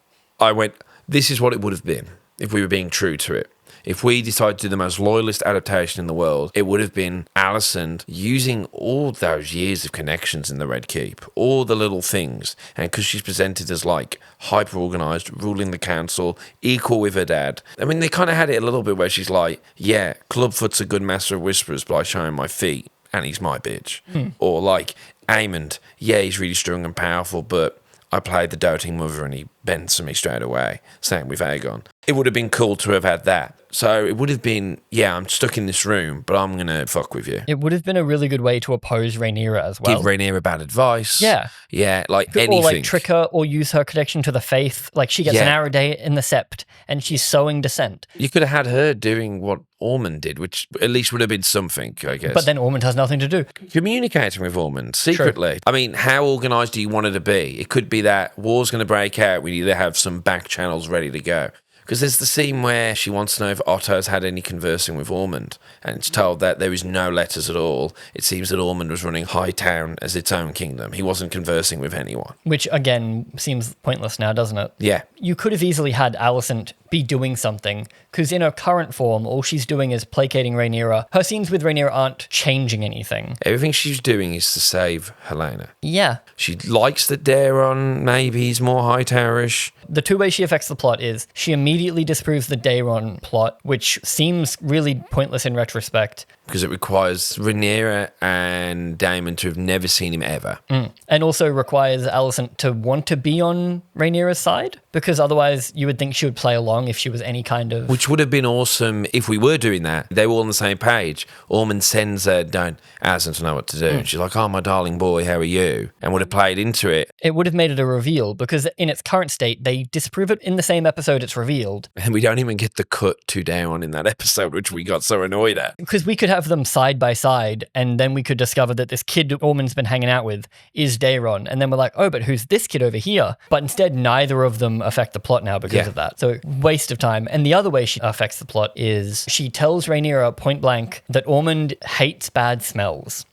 S2: I went, this is what it would have been if we were being true to it. If we decided to do the most loyalist adaptation in the world, it would have been Alicent using all those years of connections in the Red Keep, all the little things, and because she's presented as like hyper-organised, ruling the council, equal with her dad. I mean, they kind of had it a little bit where she's like, yeah, Clubfoot's a good master of whisperers, but I show him my feet, and he's my bitch. Or like, Aemond, yeah, he's really strong and powerful, but I played the doting mother and he bends to me straight away. Same with Aegon. It would have been cool to have had that. So it would have been, yeah, I'm stuck in this room, but I'm going to fuck with you.
S1: It would have been a really good way to oppose Rhaenyra as well.
S2: Give Rhaenyra bad advice.
S1: Yeah.
S2: Yeah, like anything.
S1: Or like trick her or use her connection to the faith. Like she gets an
S2: Yeah.
S1: hour a day in the sept and she's sowing dissent.
S2: You could have had her doing what Ormund did, which at least would have been something, I guess.
S1: But then Ormond has nothing to do.
S2: Communicating with Ormond secretly. I mean, how organised do you want her to be? It could be that war's going to break out. We need to have some back channels ready to go. Because there's the scene where she wants to know if Otto's had any conversing with Ormond, and it's told that there is no letters at all. It seems that Ormond was running Hightown as its own kingdom. He wasn't conversing with anyone.
S1: Which again seems pointless now, doesn't it?
S2: Yeah.
S1: You could have easily had Alicent be doing something. Because in her current form, all she's doing is placating Rhaenyra. Her scenes with Rhaenyra aren't changing anything.
S2: Everything she's doing is to save Helaena.
S1: Yeah.
S2: She likes that Daemon maybe he's more Hightowerish.
S1: The two ways she affects the plot is she immediately disproves the Daemon plot, which seems really pointless in retrospect.
S2: Because it requires Rhaenyra and Daemon to have never seen him ever.
S1: And also requires Alicent to want to be on Rhaenyra's side, because otherwise you would think she would play along if she was any kind of...
S2: Which would have been awesome if we were doing that. They were all on the same page. Ormund sends Alicent to know what to do. And she's like, oh, my darling boy, how are you? And would have played into it.
S1: It would have made it a reveal, because in its current state, they disprove it in the same episode it's revealed.
S2: And we don't even get the cut to Daemon in that episode, which we got so annoyed at.
S1: Because we could have them side by side, and then we could discover that this kid Ormond's been hanging out with is Daemon. And then we're like, oh, but who's this kid over here? But instead, neither of them affect the plot now because of that. So waste of time. And the other way she affects the plot is she tells Rhaenyra point blank that Ormond hates bad smells.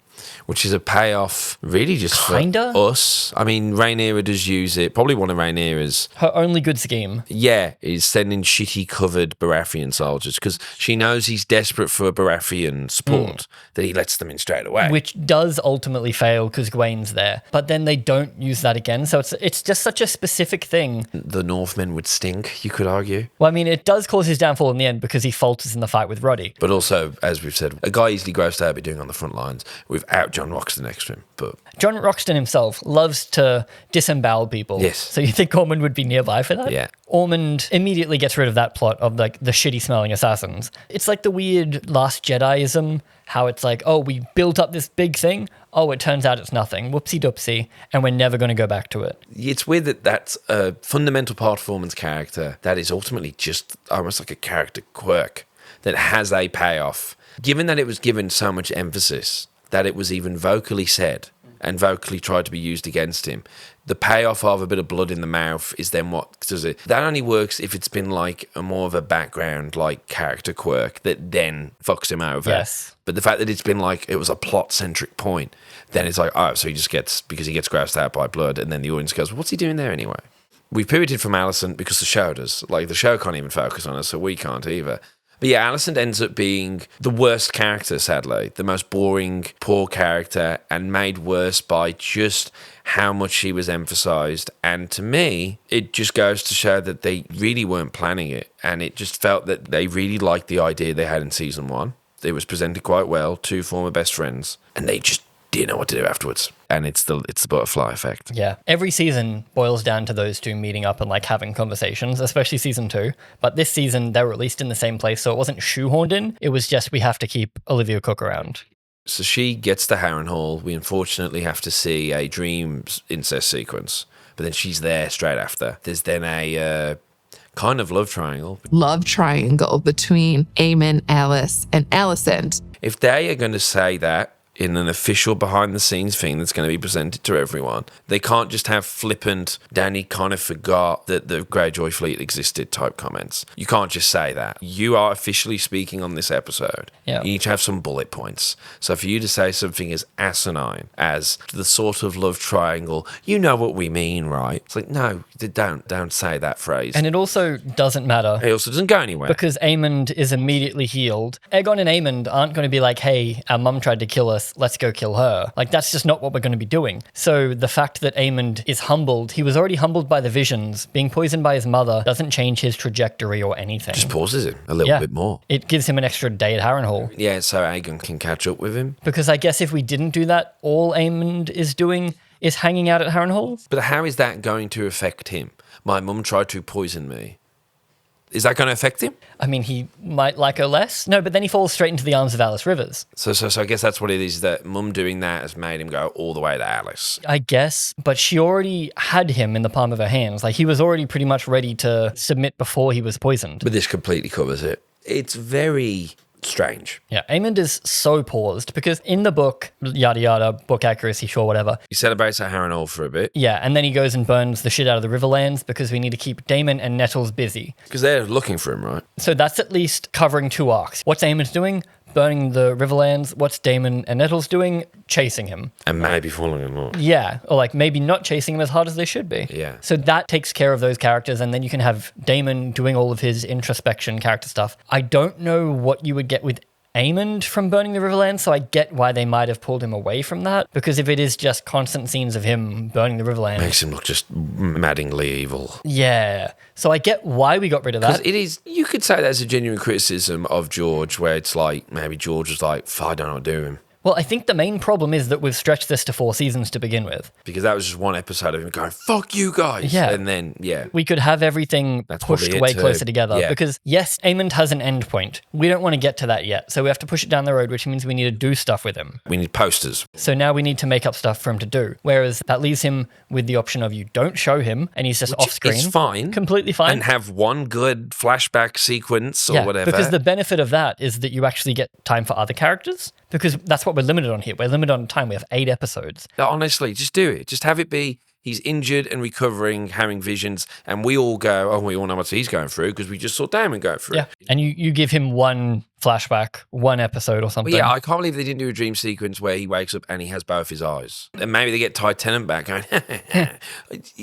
S2: Which is a payoff, really, just
S1: Kinda?
S2: for us. I mean, Rhaenyra does use it. Probably one of Rhaenyra's...
S1: Her only good scheme.
S2: Yeah, is sending shitty covered Baratheon soldiers because she knows he's desperate for Baratheon support, that he lets them in straight away.
S1: Which does ultimately fail because Gwaene's there. But then they don't use that again. So it's just such a specific thing.
S2: The Northmen would stink, you could argue.
S1: Well, I mean, it does cause his downfall in the end because he falters in the fight with Roddy.
S2: But also, as we've said, a guy easily grows to be doing on the front lines without John Roxton next to him. But
S1: John Roxton himself loves to disembowel people.
S2: Yes.
S1: So you think Ormond would be nearby for that?
S2: Yeah.
S1: Ormond immediately gets rid of that plot of like the shitty smelling assassins. It's like the weird Last Jedi-ism, how it's like, oh, we built up this big thing. Oh, it turns out it's nothing. Whoopsie doopsie. And we're never going to go back to it.
S2: it's weird that that's a fundamental part of Ormond's character that is ultimately just almost like a character quirk that has a payoff. Given that it was given so much emphasis, that it was even vocally said and vocally tried to be used against him, the payoff of a bit of blood in the mouth is then what does it? That only works if it's been like a more of a background, like character quirk that then fucks him over.
S1: Yes.
S2: But the fact that it's been like it was a plot-centric point, then it's like, oh, so he just gets, because he gets groused out by blood, and then the audience goes, well, what's he doing there anyway? We've pivoted from Alicent because the show does. Like, the show can't even focus on us, so we can't either. But yeah, Alicent ends up being the worst character, sadly. The most boring, poor character, and made worse by just how much she was emphasised. And to me, it just goes to show that they really weren't planning it. And it just felt that they really liked the idea they had in season 1. It was presented quite well, 2 former best friends. And they just didn't know what to do afterwards. And it's the butterfly effect.
S1: Yeah. Every season boils down to those two meeting up and like having conversations, especially season 2. But this season, they were at least in the same place, so it wasn't shoehorned in. It was just, we have to keep Olivia Cook around.
S2: So she gets to Harrenhal. We unfortunately have to see a dream incest sequence. But then she's there straight after. There's then a kind of love triangle.
S5: Love triangle between Aemond, Alice, and Alicent.
S2: If they are going to say that in an official behind-the-scenes thing that's going to be presented to everyone, they can't just have flippant, Danny kind of forgot that the Greyjoy fleet existed type comments. You can't just say that. You are officially speaking on this episode.
S1: Yeah.
S2: You need to have some bullet points. So for you to say something as asinine as the sort of love triangle, you know what we mean, right? It's like, no, don't say that phrase.
S1: And it also doesn't matter.
S2: It also doesn't go anywhere.
S1: Because Aemond is immediately healed. Aegon and Aemond aren't going to be like, hey, our mum tried to kill us, let's go kill her. Like, that's just not what we're going to be doing. So the fact that Aemond is humbled, he was already humbled by the visions. Being poisoned by his mother doesn't change his trajectory or anything.
S2: Just pauses him a little bit more.
S1: It gives him an extra day at Harrenhal.
S2: Yeah, so Aegon can catch up with him.
S1: Because I guess if we didn't do that, all Aemond is doing is hanging out at Harrenhal.
S2: But how is that going to affect him? My mum tried to poison me. Is that going to affect him?
S1: I mean, he might like her less. No, but then he falls straight into the arms of Alice Rivers.
S2: So I guess that's what it is, that mum doing that has made him go all the way to Alice.
S1: I guess, but she already had him in the palm of her hands. Like, he was already pretty much ready to submit before he was poisoned.
S2: But this completely covers it. It's very strange.
S1: Yeah, Aemond is so paused because in the book, yada yada, book accuracy, sure, whatever.
S2: He celebrates at Harrenhal for a bit.
S1: Yeah, and then he goes and burns the shit out of the Riverlands because we need to keep Daemon and Nettles busy.
S2: Because they're looking for him, right?
S1: So that's at least covering 2 arcs. What's Aemond doing? burning the Riverlands. What's Daemon and Nettles doing? Chasing him.
S2: And maybe falling in love.
S1: Yeah, or like maybe not chasing him as hard as they should be.
S2: Yeah.
S1: So that takes care of those characters, and then you can have Daemon doing all of his introspection character stuff. I don't know what you would get with Aemond from burning the Riverlands, so I get why they might have pulled him away from that, because if it is just constant scenes of him burning the Riverlands...
S2: Makes him look just maddeningly evil.
S1: Yeah. So I get why we got rid of that.
S2: Because it is, you could say that's a genuine criticism of George, where it's like, maybe George was like, I don't know what to do with him.
S1: Well, I think the main problem is that we've stretched this to 4 seasons to begin with.
S2: Because that was just one episode of him going, fuck you guys.
S1: Yeah.
S2: And then, yeah.
S1: We could have everything
S2: That's
S1: pushed
S2: probably it
S1: way
S2: too.
S1: closer together.
S2: Yeah.
S1: Because, yes, Aemond has an end point. We don't want to get to that yet. So we have to push it down the road, which means we need to do stuff with him.
S2: We need posters.
S1: So now we need to make up stuff for him to do. Whereas that leaves him with the option of you don't show him and he's just off screen.
S2: It's fine.
S1: Completely fine.
S2: And have one good flashback sequence or whatever.
S1: Because the benefit of that is that you actually get time for other characters. Because that's what we're limited on here. We're limited on time. We have 8 episodes.
S2: Honestly, just do it. Just have it be he's injured and recovering, having visions, and we all go, oh, we all know what he's going through because we just saw Daemon go through.
S1: Yeah. And you give him one flashback, one episode or something.
S2: Well, yeah, I can't believe they didn't do a dream sequence where he wakes up and he has both his eyes. And maybe they get Ty Tennant back going,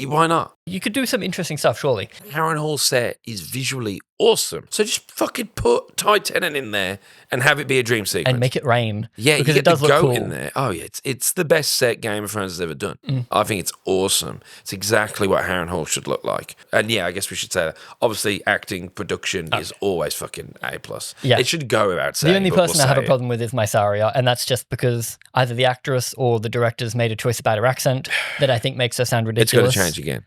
S2: why not?
S1: You could do some interesting stuff, surely.
S2: Harrenhal set is visually awesome. So just fucking put Ty Tennant in there and have it be a dream sequence.
S1: And make it rain.
S2: Yeah,
S1: because
S2: you
S1: it
S2: get
S1: does
S2: the
S1: look
S2: goat
S1: cool.
S2: in there. Oh, yeah, it's the best set Game of Thrones has ever done. I think it's awesome. It's exactly what Harrenhal should look like. And yeah, I guess we should say that. Obviously, acting, production is always fucking A+.
S1: Yeah.
S2: It should go without saying.
S1: The only
S2: but
S1: person
S2: we'll
S1: I have
S2: say
S1: a
S2: it.
S1: problem with is Mysaria, and that's just because either the actress or the directors made a choice about her accent that I think makes her sound
S2: It's got
S1: ridiculous.
S2: to change again.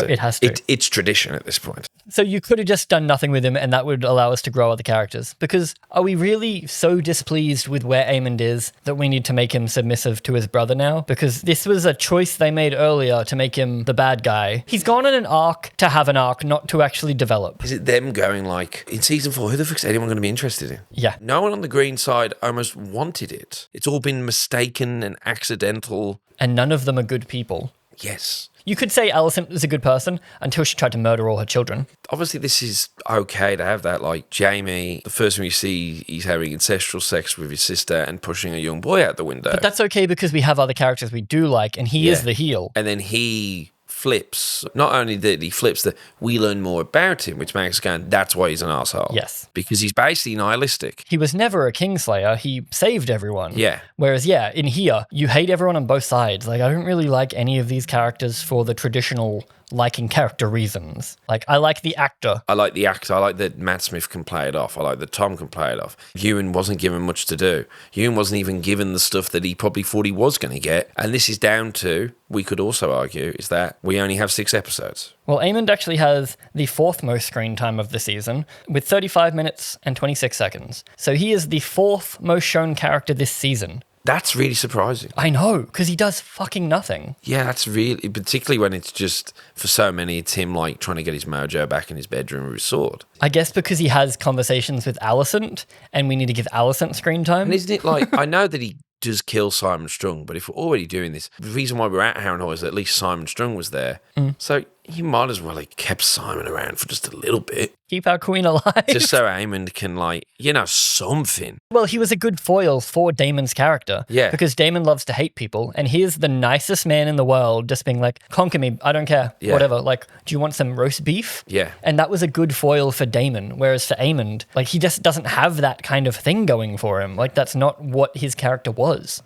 S1: It has to.
S2: It's tradition at this point.
S1: So you could have just done nothing with him, and that would allow us to grow other characters. Because are we really so displeased with where Aemond is that we need to make him submissive to his brother now? Because this was a choice they made earlier to make him the bad guy. He's gone on an arc to have an arc, not to actually develop.
S2: Is it them going like, in season 4, who the fuck's anyone going to be interested in?
S1: Yeah.
S2: No one on the green side almost wanted it. It's all been mistaken and accidental.
S1: And none of them are good people.
S2: Yes.
S1: You could say Alicent was a good person until she tried to murder all her children.
S2: Obviously, this is okay to have that. Like, Jaime, the first time you see, he's having ancestral sex with his sister and pushing a young boy out the window.
S1: But that's okay because we have other characters we do like, and he is the heel.
S2: And then he flips. Not only that, he flips that we learn more about him, which makes us go, that's why he's an asshole.
S1: Yes.
S2: Because he's basically nihilistic.
S1: He was never a Kingslayer. He saved everyone.
S2: Yeah.
S1: Whereas, yeah, in here, you hate everyone on both sides. Like, I don't really like any of these characters for the traditional liking character reasons. Like, I like the actor.
S2: I like the actor. I like that Matt Smith can play it off. I like that Tom can play it off. Ewan wasn't given much to do. Ewan wasn't even given the stuff that he probably thought he was going to get. And this is down to, we could also argue, is that we only have 6 episodes.
S1: Well, Aemond actually has the 4th most screen time of the season with 35 minutes and 26 seconds. So he is the 4th most shown character this season.
S2: That's really surprising.
S1: I know, because he does fucking nothing.
S2: Yeah, that's really, particularly when it's just, for so many, it's him like trying to get his mojo back in his bedroom with his sword.
S1: I guess because he has conversations with Alicent, and we need to give Alicent screen time.
S2: And isn't it like, I know that he does kill Simon Strong, but if we're already doing this, the reason why we're at Harrenhal is that at least Simon Strong was there. So you might as well have kept Simon around for just a little bit.
S1: Keep our queen alive.
S2: Just so Aemond can, like, something.
S1: Well, he was a good foil for Daemon's character.
S2: Yeah.
S1: Because Daemon loves to hate people, and here's the nicest man in the world just being like, conquer me, I don't care, whatever. Like, do you want some roast beef?
S2: Yeah.
S1: And that was a good foil for Daemon, whereas for Aemond, like, he just doesn't have that kind of thing going for him. Like, that's not what his character was.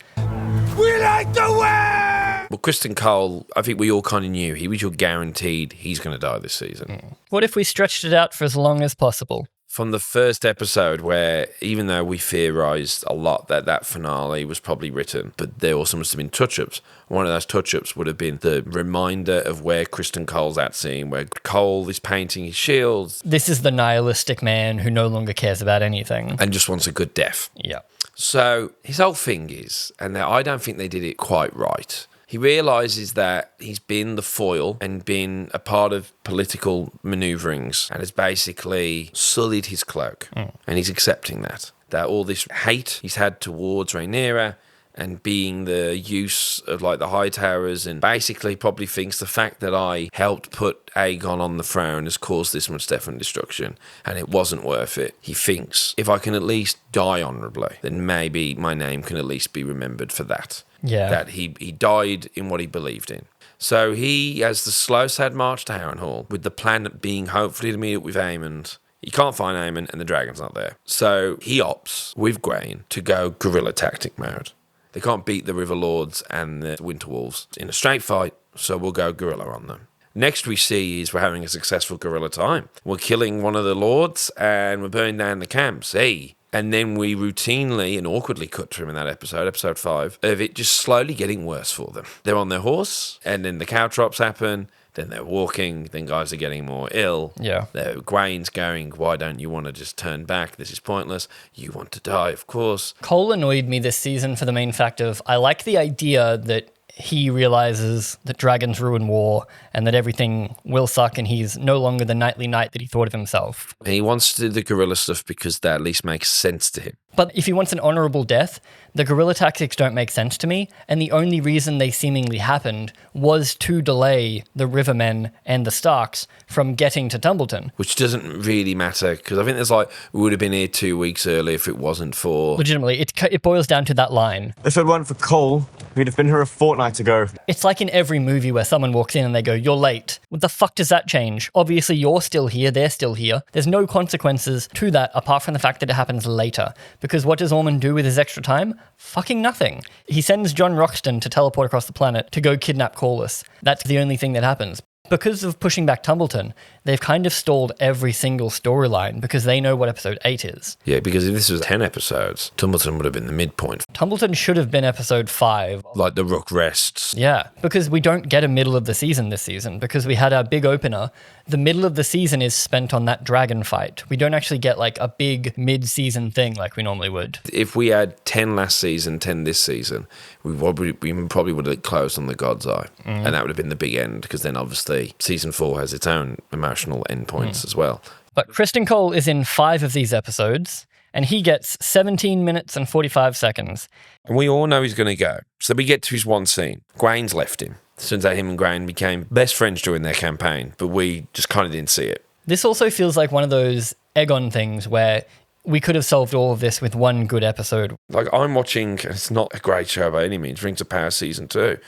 S6: We like the way!
S2: Well, Criston Cole, I think we all kind of knew he was your guaranteed he's going to die this season.
S1: What if we stretched it out for as long as possible?
S2: From the first episode where, even though we theorised a lot that finale was probably written, but there also must have been touch-ups. One of those touch-ups would have been the reminder of where Criston Cole's at scene, where Cole is painting his shields
S1: This is the nihilistic man who no longer cares about anything.
S2: and just wants a good death.
S1: Yeah.
S2: So his whole thing is, and I don't think they did it quite right, he realises that he's been the foil and been a part of political manoeuvrings and has basically sullied his cloak. And he's accepting that all this hate he's had towards Rhaenyra and being the use of like the high towers, and basically probably thinks the fact that I helped put Aegon on the throne has caused this much death and destruction and it wasn't worth it. He thinks if I can at least die honourably, then maybe my name can at least be remembered for that.
S1: Yeah.
S2: That he died in what he believed in. So he has the slow, sad march to Harrenhal with the plan being hopefully to meet up with Aemond. You can't find Aemond and the dragon's not there. So he opts with Grain to go guerrilla tactic mode. They can't beat the River Lords and the Winter Wolves in a straight fight, so we'll go guerrilla on them. Next we see is we're having a successful guerrilla time. We're killing one of the lords and we're burning down the camps. Hey. And then we routinely and awkwardly cut to him in that episode 5, of it just slowly getting worse for them. They're on their horse, and then the cow drops happen, then they're walking, then guys are getting more ill.
S1: Yeah.
S2: Their Grain's going, why don't you want to just turn back? This is pointless. You want to die, of course.
S1: Cole annoyed me this season for the main fact of I like the idea that he realizes that dragons ruin war and that everything will suck and he's no longer the knightly knight that he thought of himself.
S2: And he wants to do the guerrilla stuff because that at least makes sense to him.
S1: But if he wants an honourable death, the guerrilla tactics don't make sense to me, and the only reason they seemingly happened was to delay the Rivermen and the Starks from getting to Tumbleton.
S2: Which doesn't really matter, because I think there's like, we would have been here 2 weeks early if it wasn't for...
S1: Legitimately, it boils down to that line.
S7: If it weren't for Cole, we'd have been here a fortnight ago.
S1: It's like in every movie where someone walks in and they go, you're late. What the fuck does that change? Obviously, you're still here, they're still here. There's no consequences to that apart from the fact that it happens later. Because what does Ormund do with his extra time? Fucking nothing. He sends John Roxton to teleport across the planet to go kidnap Corlys. That's the only thing that happens. Because of pushing back Tumbleton, they've kind of stalled every single storyline because they know what episode 8 is.
S2: Yeah, because if this was 10 episodes, Tumbleton would have been the midpoint.
S1: Tumbleton should have been episode 5.
S2: Like the Rook rests.
S1: Yeah, because we don't get a middle of the season this season because we had our big opener. The middle of the season is spent on that dragon fight. We don't actually get like a big mid-season thing like we normally would.
S2: If we had 10 last season, 10 this season, we probably would have closed on the God's Eye. And that would have been the big end because then obviously season 4 has its own emotional endpoints as well.
S1: But Criston Cole is in 5 of these episodes, and he gets 17 minutes and 45 seconds.
S2: And we all know he's going to go. So we get to his one scene. Grain's left him. Turns out him and Grain became best friends during their campaign, but we just kind of didn't see it.
S1: This also feels like one of those Aegon things where we could have solved all of this with one good episode.
S2: Like, I'm watching, it's not a great show by any means, Rings of Power Season 2.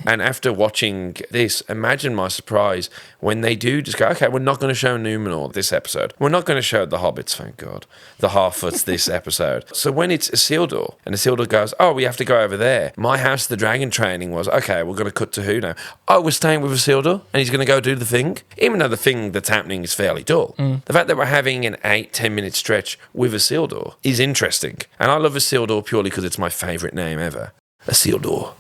S2: And after watching this, imagine my surprise when they do just go, okay, we're not going to show Numenor this episode. We're not going to show the Hobbits, thank God. The Harfoots this episode. So when it's Isildur, and Isildur goes, oh, we have to go over there. My House of the Dragon training was, okay, we're going to cut to who now? Oh, we're staying with Isildur, and he's going to go do the thing? Even though the thing that's happening is fairly dull. The fact that we're having an 8-10 minute stretch with Isildur is interesting. And I love Isildur purely because it's my favourite name ever. Isildur.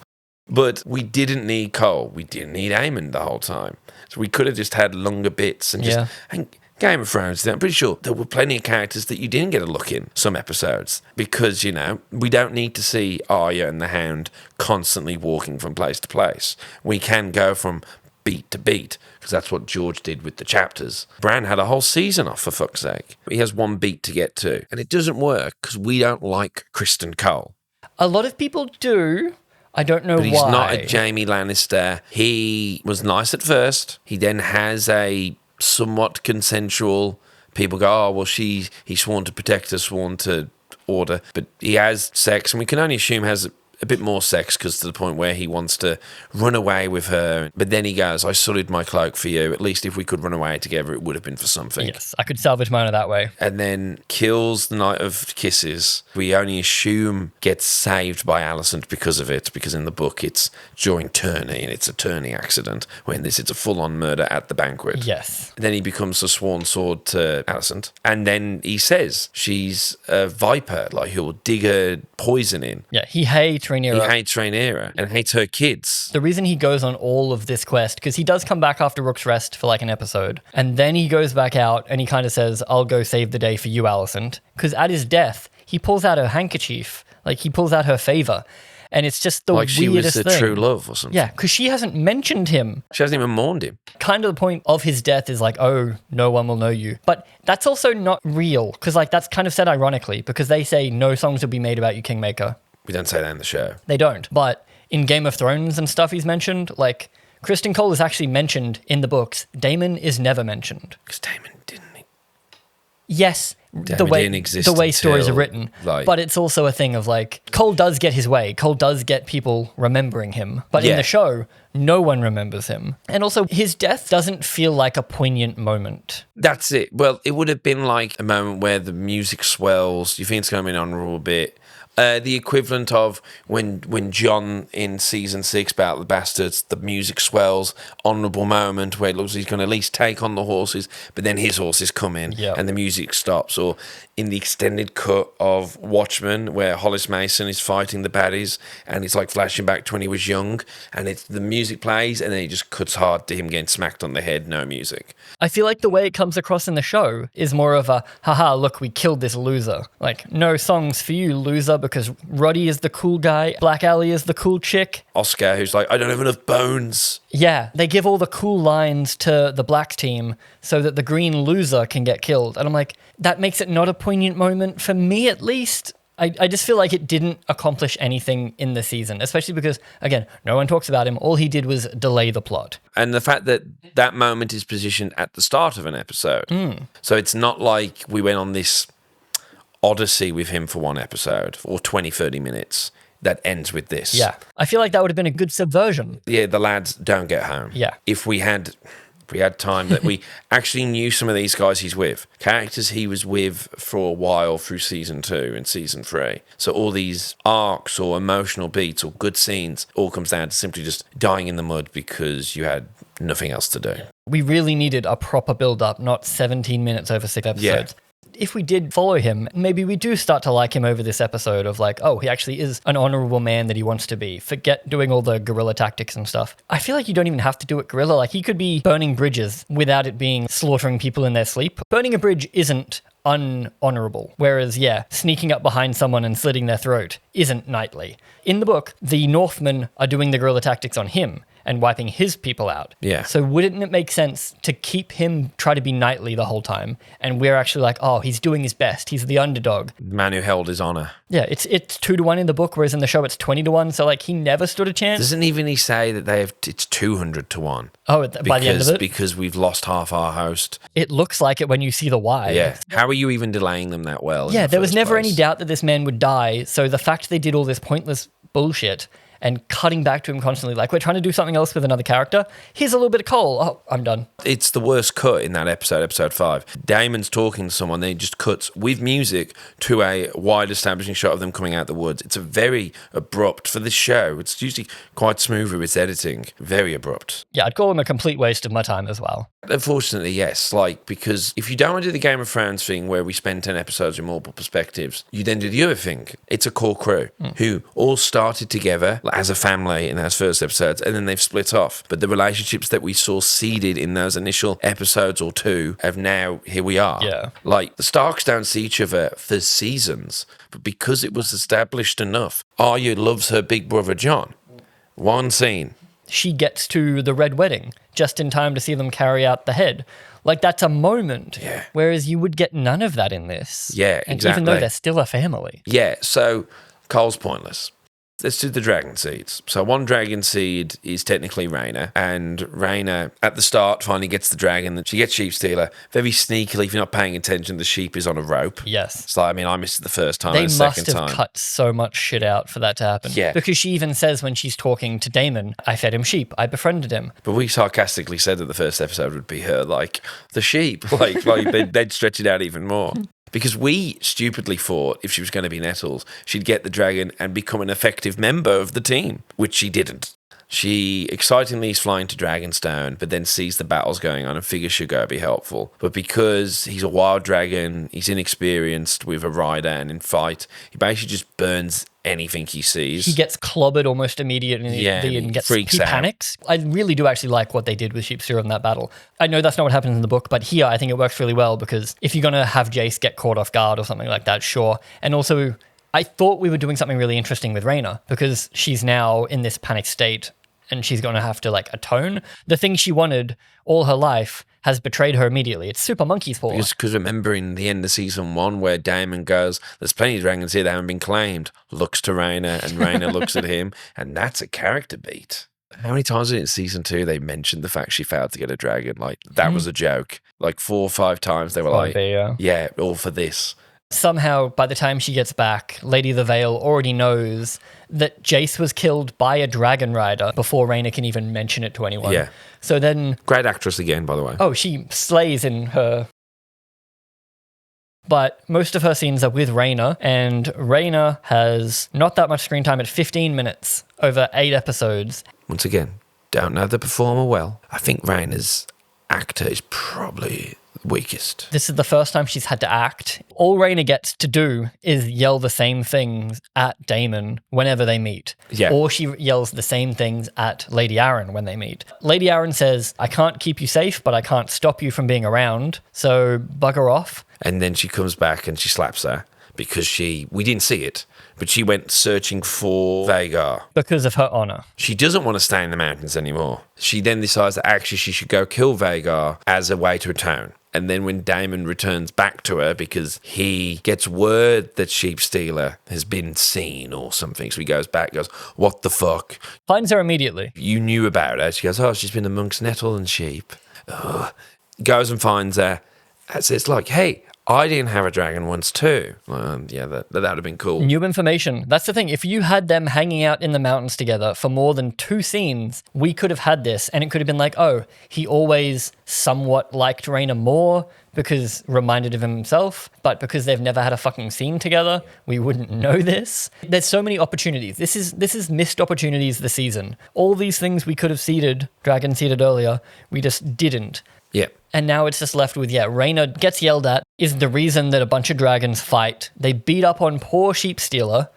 S2: But we didn't need Cole. We didn't need Aemond the whole time. So we could have just had longer bits and just... And Game of Thrones, I'm pretty sure there were plenty of characters that you didn't get a look in some episodes. Because, you know, we don't need to see Arya and the Hound constantly walking from place to place. We can go from beat to beat, because that's what George did with the chapters. Bran had a whole season off, for fuck's sake. He has one beat to get to, and it doesn't work because we don't like Criston Cole.
S1: A lot of people do. I don't know why.
S2: But he's not a Jaime Lannister. He was nice at first. He then has a somewhat consensual... People go, oh, well, he's sworn to protect her, sworn to order. But he has sex, and we can only assume has a bit more sex, because to the point where he wants to run away with her. But then he goes, I sullied my cloak for you. At least if we could run away together, it would have been for something.
S1: Yes, I could salvage mine that way.
S2: And then kills the Night of Kisses. We only assume gets saved by Alicent because of it, because in the book it's during tourney, and it's a tourney accident. When this, it's a full-on murder at the banquet.
S1: Yes.
S2: Then he becomes a sworn sword to Alicent. And then he says she's a viper, like he'll dig her poison in.
S1: Yeah, he hates Rhaenyra.
S2: He hates Rhaenyra and hates her kids.
S1: The reason he goes on all of this quest, because he does come back after Rook's Rest for like an episode, and then he goes back out and he kind of says, I'll go save the day for you, Alicent. Because at his death, he pulls out her handkerchief. Like, he pulls out her favour. And it's just the
S2: like
S1: weirdest
S2: she was
S1: thing.
S2: True love or something.
S1: Yeah, because she hasn't mentioned him.
S2: She hasn't even mourned him.
S1: Kind of the point of his death is like, oh, no one will know you. But that's also not real, because like that's kind of said ironically, because they say no songs will be made about you, Kingmaker.
S2: We don't say that in the show.
S1: They don't. But in Game of Thrones and stuff he's mentioned, like, Criston Cole is actually mentioned in the books. Daemon is never mentioned.
S2: Because Daemon didn't.
S1: Yes, the way stories are written.
S2: Like,
S1: but it's also a thing of like, Cole does get his way. Cole does get people remembering him. But in the show, no one remembers him. And also, his death doesn't feel like a poignant moment.
S2: that's it. Well, it would have been like a moment where the music swells. You think it's going to be an honourable bit. The equivalent of when Jon in season 6, Battle of the Bastards, the music swells, honourable moment where it looks like he's going to at least take on the horses, but then his horses come in and the music stops. Or in the extended cut of Watchmen, where Hollis Mason is fighting the baddies and it's like flashing back to when he was young, and the music plays and then it just cuts hard to him getting smacked on the head, no music.
S1: I feel like the way it comes across in the show is more of a, haha, look, we killed this loser. Like, no songs for you, loser, because Roddy is the cool guy, Black Allie is the cool chick.
S2: Oscar, who's like, I don't have enough bones.
S1: Yeah, they give all the cool lines to the black team so that the green loser can get killed. And I'm like, that makes it not a poignant moment for me, at least. I just feel like it didn't accomplish anything in the season, especially because, again, no one talks about him. All he did was delay the plot.
S2: And the fact that that moment is positioned at the start of an episode. So it's not like we went on this odyssey with him for one episode or 20, 30 minutes that ends with this.
S1: Yeah. I feel like that would have been a good subversion.
S2: Yeah, the lads don't get home.
S1: Yeah.
S2: If we had time that we actually knew some of these guys he's with, characters he was with for a while through season 2 and season 3. So all these arcs or emotional beats or good scenes all comes down to simply just dying in the mud because you had nothing else to do.
S1: We really needed a proper build-up, not 17 minutes over 6 episodes.
S2: Yeah.
S1: If we did follow him, maybe we do start to like him over this episode of like, oh, he actually is an honorable man that he wants to be. Forget doing all the guerrilla tactics and stuff. I feel like you don't even have to do it guerrilla. Like, he could be burning bridges without it being slaughtering people in their sleep. Burning a bridge isn't unhonorable. Whereas, sneaking up behind someone and slitting their throat isn't knightly. In the book, the Northmen are doing the guerrilla tactics on him and wiping his people out.
S2: Yeah.
S1: So wouldn't it make sense to keep him try to be knightly the whole time? And we're actually like, oh, he's doing his best. He's the underdog.
S2: The man who held his honor.
S1: Yeah, it's 2-1 in the book, whereas in the show it's 20-1. So like, he never stood a chance.
S2: Doesn't even he say that it's 200-1?
S1: Oh, by the end of it?
S2: Because we've lost half our host.
S1: It looks like it when you see the why.
S2: Yeah. How are you even delaying them that well?
S1: Yeah, there was never any doubt that this man would die. So the fact they did all this pointless bullshit and cutting back to him constantly, like, we're trying to do something else with another character. Here's a little bit of Cole. Oh, I'm done.
S2: It's the worst cut in that episode 5. Daemon's talking to someone, then he just cuts with music to a wide establishing shot of them coming out the woods. It's a very abrupt, for this show, it's usually quite smooth with its editing. Very abrupt.
S1: Yeah, I'd call him a complete waste of my time as well.
S2: Unfortunately, yes. Like, because if you don't want to do the Game of Thrones thing where we spend 10 episodes with multiple perspectives, you then do the other thing. It's a core crew who all started together as a family in those first episodes, and then they've split off. But the relationships that we saw seeded in those initial episodes or 2 have now, here we are.
S1: Yeah.
S2: Like, the Starks don't see each other for seasons, but because it was established enough, Arya loves her big brother Jon. One scene.
S1: She gets to the Red Wedding just in time to see them carry out the head. Like, that's a moment.
S2: Yeah.
S1: Whereas you would get none of that in this.
S2: Yeah,
S1: and
S2: exactly.
S1: even though they're still a family.
S2: Yeah, so Cole's pointless. Let's do the dragon seeds. So one dragon seed is technically Rhaena, and Rhaena at the start finally gets the dragon. She gets Sheep Stealer. Very sneakily, if you're not paying attention, the sheep is on a rope.
S1: Yes.
S2: So I mean, I missed it the first time
S1: They
S2: and the
S1: must
S2: second
S1: have
S2: time.
S1: cut so much shit out for that to happen.
S2: Yeah.
S1: Because she even says when she's talking to Daemon, I fed him sheep, I befriended him.
S2: But we sarcastically said that the first episode would be her, like, the sheep. Like they'd stretch it out even more. Because we stupidly thought if she was going to be Nettles, she'd get the dragon and become an effective member of the team, which she didn't. She excitingly is flying to Dragonstone, but then sees the battles going on and figures she'll go be helpful. But because he's a wild dragon, he's inexperienced with a rider and in fight, he basically just burns anything he sees.
S1: He gets clobbered almost immediately
S2: and he freaks out.
S1: Panics. I really do actually like what they did with Sheepstealer in that battle. I know that's not what happens in the book, but here I think it works really well because if you're going to have Jace get caught off guard or something like that, sure. And also, I thought we were doing something really interesting with Rhaena because she's now in this panic state and she's going to have to like atone. The thing she wanted all her life has betrayed her immediately. It's super monkey's paw.
S2: Because remember in the end of season 1 where Daemon goes, there's plenty of dragons here that haven't been claimed, looks to Rhaena and Rhaena looks at him, and that's a character beat. How many times in season 2 they mentioned the fact she failed to get a dragon? Like, that was a joke. Like 4 or 5 times they were like, yeah, all for this.
S1: Somehow, by the time she gets back, Lady of the Vale already knows that Jace was killed by a dragon rider before Rhaena can even mention it to anyone.
S2: Yeah.
S1: So then...
S2: Great actress again, by the way.
S1: Oh, she slays in her... But most of her scenes are with Rhaena, and Rhaena has not that much screen time at 15 minutes over 8 episodes.
S2: Once again, don't know the performer well. I think Rhaena's actor is probably weakest.
S1: This is the first time she's had to act. All Rhaena gets to do is yell the same things at Daemon whenever they meet.
S2: Yeah.
S1: Or she yells the same things at Lady Arryn when they meet. Lady Arryn says, I can't keep you safe, but I can't stop you from being around, so bugger off.
S2: And then she comes back and she slaps her because we didn't see it, but she went searching for Vhagar.
S1: Because of her honor.
S2: She doesn't want to stay in the mountains anymore. She then decides that actually she should go kill Vhagar as a way to atone. And then when Daemon returns back to her because he gets word that Sheep Stealer has been seen or something, so he goes back, goes, what the fuck?
S1: Finds her immediately.
S2: You knew about her. She goes, oh, she's been amongst Nettle and sheep. Ugh. Goes and finds her. It's like, hey, I didn't have a dragon once too. Yeah, that would have been cool.
S1: New information. That's the thing. If you had them hanging out in the mountains together for more than 2 scenes, we could have had this, and it could have been like, oh, he always somewhat liked Rhaena more because reminded of himself, but because they've never had a fucking scene together, we wouldn't know this. There's so many opportunities. This is missed opportunities this season. All these things we could have dragon seeded earlier, we just didn't.
S2: Yeah.
S1: And now it's just left with, Rhaena gets yelled at, is the reason that a bunch of dragons fight. They beat up on poor Sheep Stealer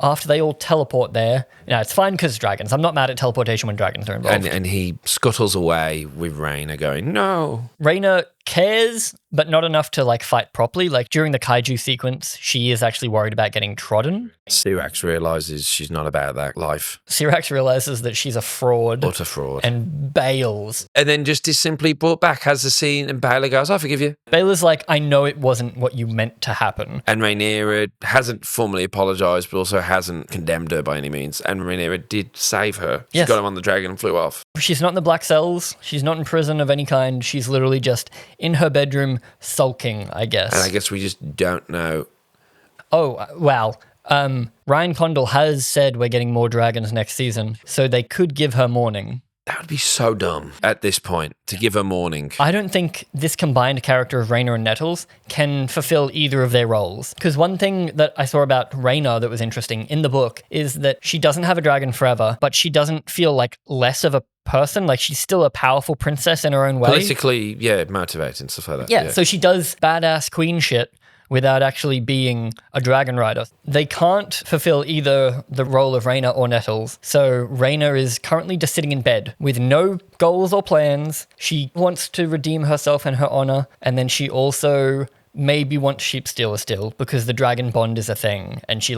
S1: after they all teleport there. Now, it's fine because dragons. I'm not mad at teleportation when dragons are involved.
S2: And he scuttles away with Rhaena going, no.
S1: Rhaena cares, but not enough to fight properly. During the kaiju sequence, she is actually worried about getting trodden.
S2: Syrax realizes she's not about that life.
S1: Syrax realizes that she's a fraud.
S2: Utter fraud.
S1: And bails.
S2: And then just is simply brought back, has the scene, and Baela goes, I forgive you.
S1: Baela's like, I know it wasn't what you meant to happen.
S2: And Rhaenyra hasn't formally apologized, but also hasn't condemned her by any means. And Rhaenyra did save her. She got him on the dragon and flew off.
S1: She's not in the black cells. She's not in prison of any kind. She's literally just in her bedroom sulking, I guess.
S2: And I guess we just don't know.
S1: Oh, wow. Ryan Condal has said we're getting more dragons next season, so they could give her mourning.
S2: That would be so dumb at this point, to give her mourning.
S1: I don't think this combined character of Rhaena and Nettles can fulfill either of their roles. Because one thing that I saw about Rhaena that was interesting in the book is that she doesn't have a dragon forever, but she doesn't feel like less of a person. She's still a powerful princess in her own way.
S2: Politically, motivating, stuff like that.
S1: Yeah, so she does badass queen shit without actually being a dragon rider. They can't fulfill either the role of Rhaena or Nettles, so Rhaena is currently just sitting in bed with no goals or plans. She wants to redeem herself and her honor, and then she also maybe wants Sheep Stealer still, because the dragon bond is a thing, and she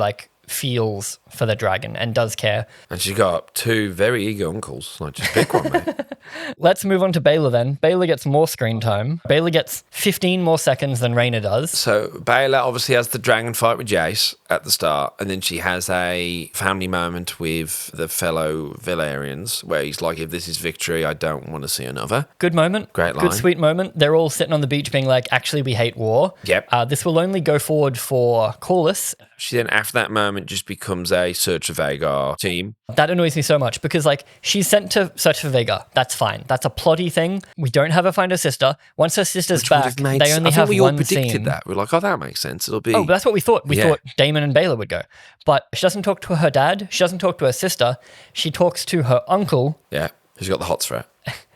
S1: feels for the dragon and does care.
S2: And she's got 2 very eager uncles. Just pick one, mate.
S1: Let's move on to Baela then. Baela gets more screen time. Baela gets 15 more seconds than Rhaena does.
S2: So Baela obviously has the dragon fight with Jace at the start, and then she has a family moment with the fellow Valyrians where he's like, if this is victory, I don't want to see another.
S1: Good moment.
S2: Great line.
S1: Good sweet moment. They're all sitting on the beach being like, actually, we hate war.
S2: Yep.
S1: This will only go forward for Corlys.
S2: She then, after that moment, just becomes a Search for Vhagar team.
S1: That annoys me so much because, she's sent to search for Vhagar. That's fine. That's a plotty thing. We don't have her find her sister. Once her sister's back, they only have
S2: we all
S1: one
S2: predicted
S1: scene.
S2: that. We're like, oh, that makes sense. It'll be...
S1: Oh, that's what we thought. We thought Daemon and Baela would go. But she doesn't talk to her dad. She doesn't talk to her sister. She talks to her uncle.
S2: Yeah, who's got the hots for it.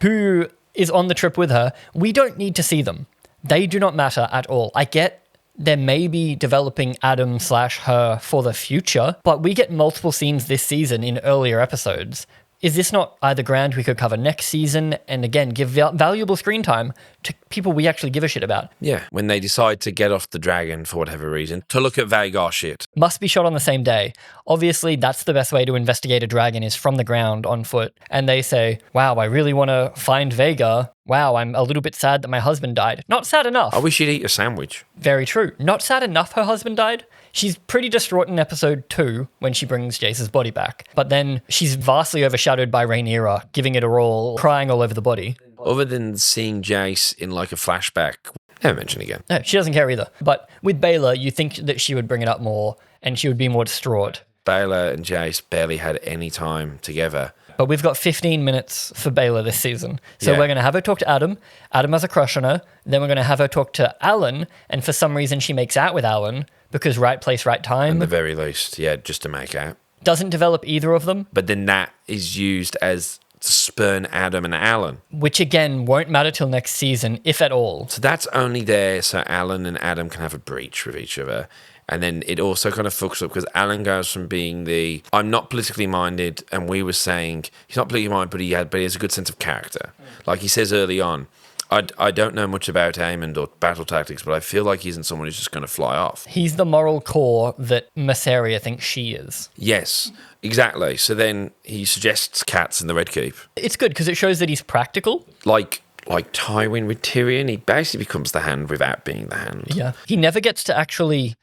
S1: Who is on the trip with her. We don't need to see them. They do not matter at all. I get there may be developing Adam/her for the future, but we get multiple scenes this season in earlier episodes is this not either ground we could cover next season and again give valuable screen time to people we actually give a shit about?
S2: Yeah, when they decide to get off the dragon for whatever reason, to look at Vhagar shit.
S1: Must be shot on the same day. Obviously, that's the best way to investigate a dragon is from the ground on foot. And they say, wow, I really want to find Vhagar. Wow, I'm a little bit sad that my husband died. Not sad enough.
S2: I wish you'd eat a sandwich.
S1: Very true. Not sad enough her husband died. She's pretty distraught in episode 2 when she brings Jace's body back. But then she's vastly overshadowed by Rhaenyra, giving it her all, crying all over the body.
S2: Other than seeing Jace in like a flashback, never mention again.
S1: No, she doesn't care either. But with Baela, you think that she would bring it up more and she would be more distraught.
S2: Baela and Jace barely had any time together.
S1: But we've got 15 minutes for Baela this season. So
S2: Yeah.
S1: we're going to have her talk to Adam. Adam has a crush on her. Then we're going to have her talk to Alan. And for some reason, she makes out with Alan because right place, right time.
S2: At the very least, yeah, just to make out.
S1: Doesn't develop either of them,
S2: But then that is used as to spurn Adam and Alan.
S1: which again won't matter till next season, if at all.
S2: So that's only there so Alan and Adam can have a breach with each other. And then it also kind of fucks up because Alan goes from being the I'm not politically minded, and we were saying he's not politically minded, but he has a good sense of character. Like he says early on, I don't know much about Aemond or battle tactics, but I feel like he isn't someone who's just going to fly off.
S1: He's the moral core that Masseria thinks she is.
S2: Yes, exactly. So then he suggests cats in the Red Keep.
S1: It's good because it shows that he's practical.
S2: Like Tywin with Tyrion, he basically becomes the hand without being the hand.
S1: Yeah. He never gets to actually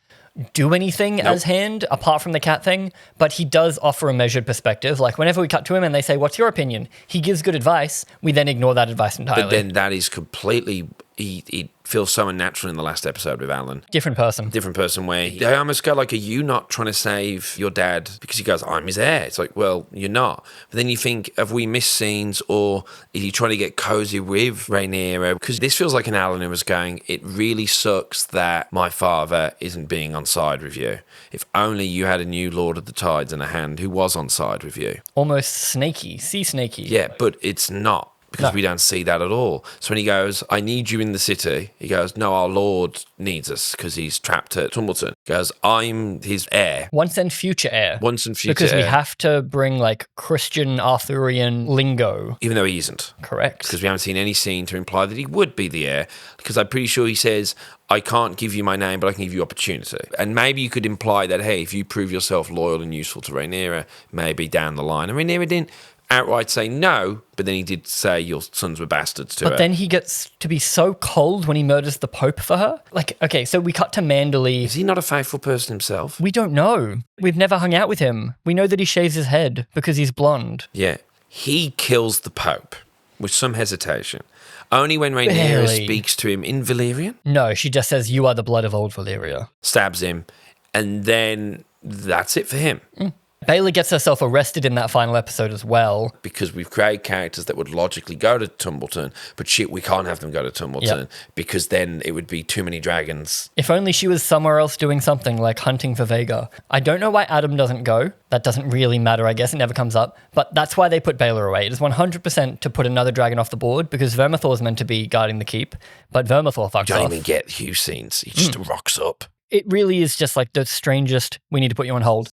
S1: do anything as hand apart from the cat thing, but he does offer a measured perspective. Like whenever we cut to him and they say, "What's your opinion?" He gives good advice. We then ignore that advice entirely.
S2: But then that is completely, he feels so unnatural in the last episode with Alan.
S1: Different person.
S2: Different person where they almost go like, are you not trying to save your dad? Because he goes, I'm his heir. It's like, well, you're not. But then you think, have we missed scenes, or is he trying to get cozy with Rhaenyra? Because this feels like an Alan who was going, it really sucks that my father isn't being on side with you. If only you had a new Lord of the Tides in a hand who was on side with you.
S1: Almost snaky. Sea snaky.
S2: Yeah, but it's not. Because we don't see that at all. So when he goes, I need you in the city, he goes, no, our Lord needs us because he's trapped at Tumbleton. He goes, I'm his heir.
S1: Once and future heir.
S2: Once and future
S1: because
S2: heir.
S1: we have to bring like Christian Arthurian lingo.
S2: Even though he isn't.
S1: Correct.
S2: Because we haven't seen any scene to imply that he would be the heir. Because I'm pretty sure he says, I can't give you my name, but I can give you opportunity. And maybe you could imply that, hey, if you prove yourself loyal and useful to Rhaenyra, maybe down the line. And Rhaenyra didn't outright say no, but then he did say your sons were bastards to her.
S1: But then he gets to be so cold when he murders the Pope for her. Like, okay, so we cut to Manderley.
S2: Is he not a faithful person himself?
S1: We don't know. We've never hung out with him. We know that he shaves his head because he's blonde.
S2: Yeah. He kills the Pope with some hesitation. Only when Rhaenyra
S1: Barely.
S2: speaks to him in Valyrian.
S1: No, she just says, "You are the blood of old Valyria."
S2: Stabs him. And then that's it for him.
S1: Baela gets herself arrested in that final episode as well.
S2: Because we've created characters that would logically go to Tumbleton, but shit, we can't have them go to Tumbleton because then it would be too many dragons.
S1: If only she was somewhere else doing something like hunting for Vhagar. I don't know why Adam doesn't go. That doesn't really matter, I guess. It never comes up. But that's why they put Baela away. It is 100% to put another dragon off the board because Vermithor is meant to be guarding the keep, but Vermithor fucks
S2: You don't
S1: off.
S2: even get Hugh scenes. He just rocks up.
S1: It really is just like the strangest, we need to put you on hold.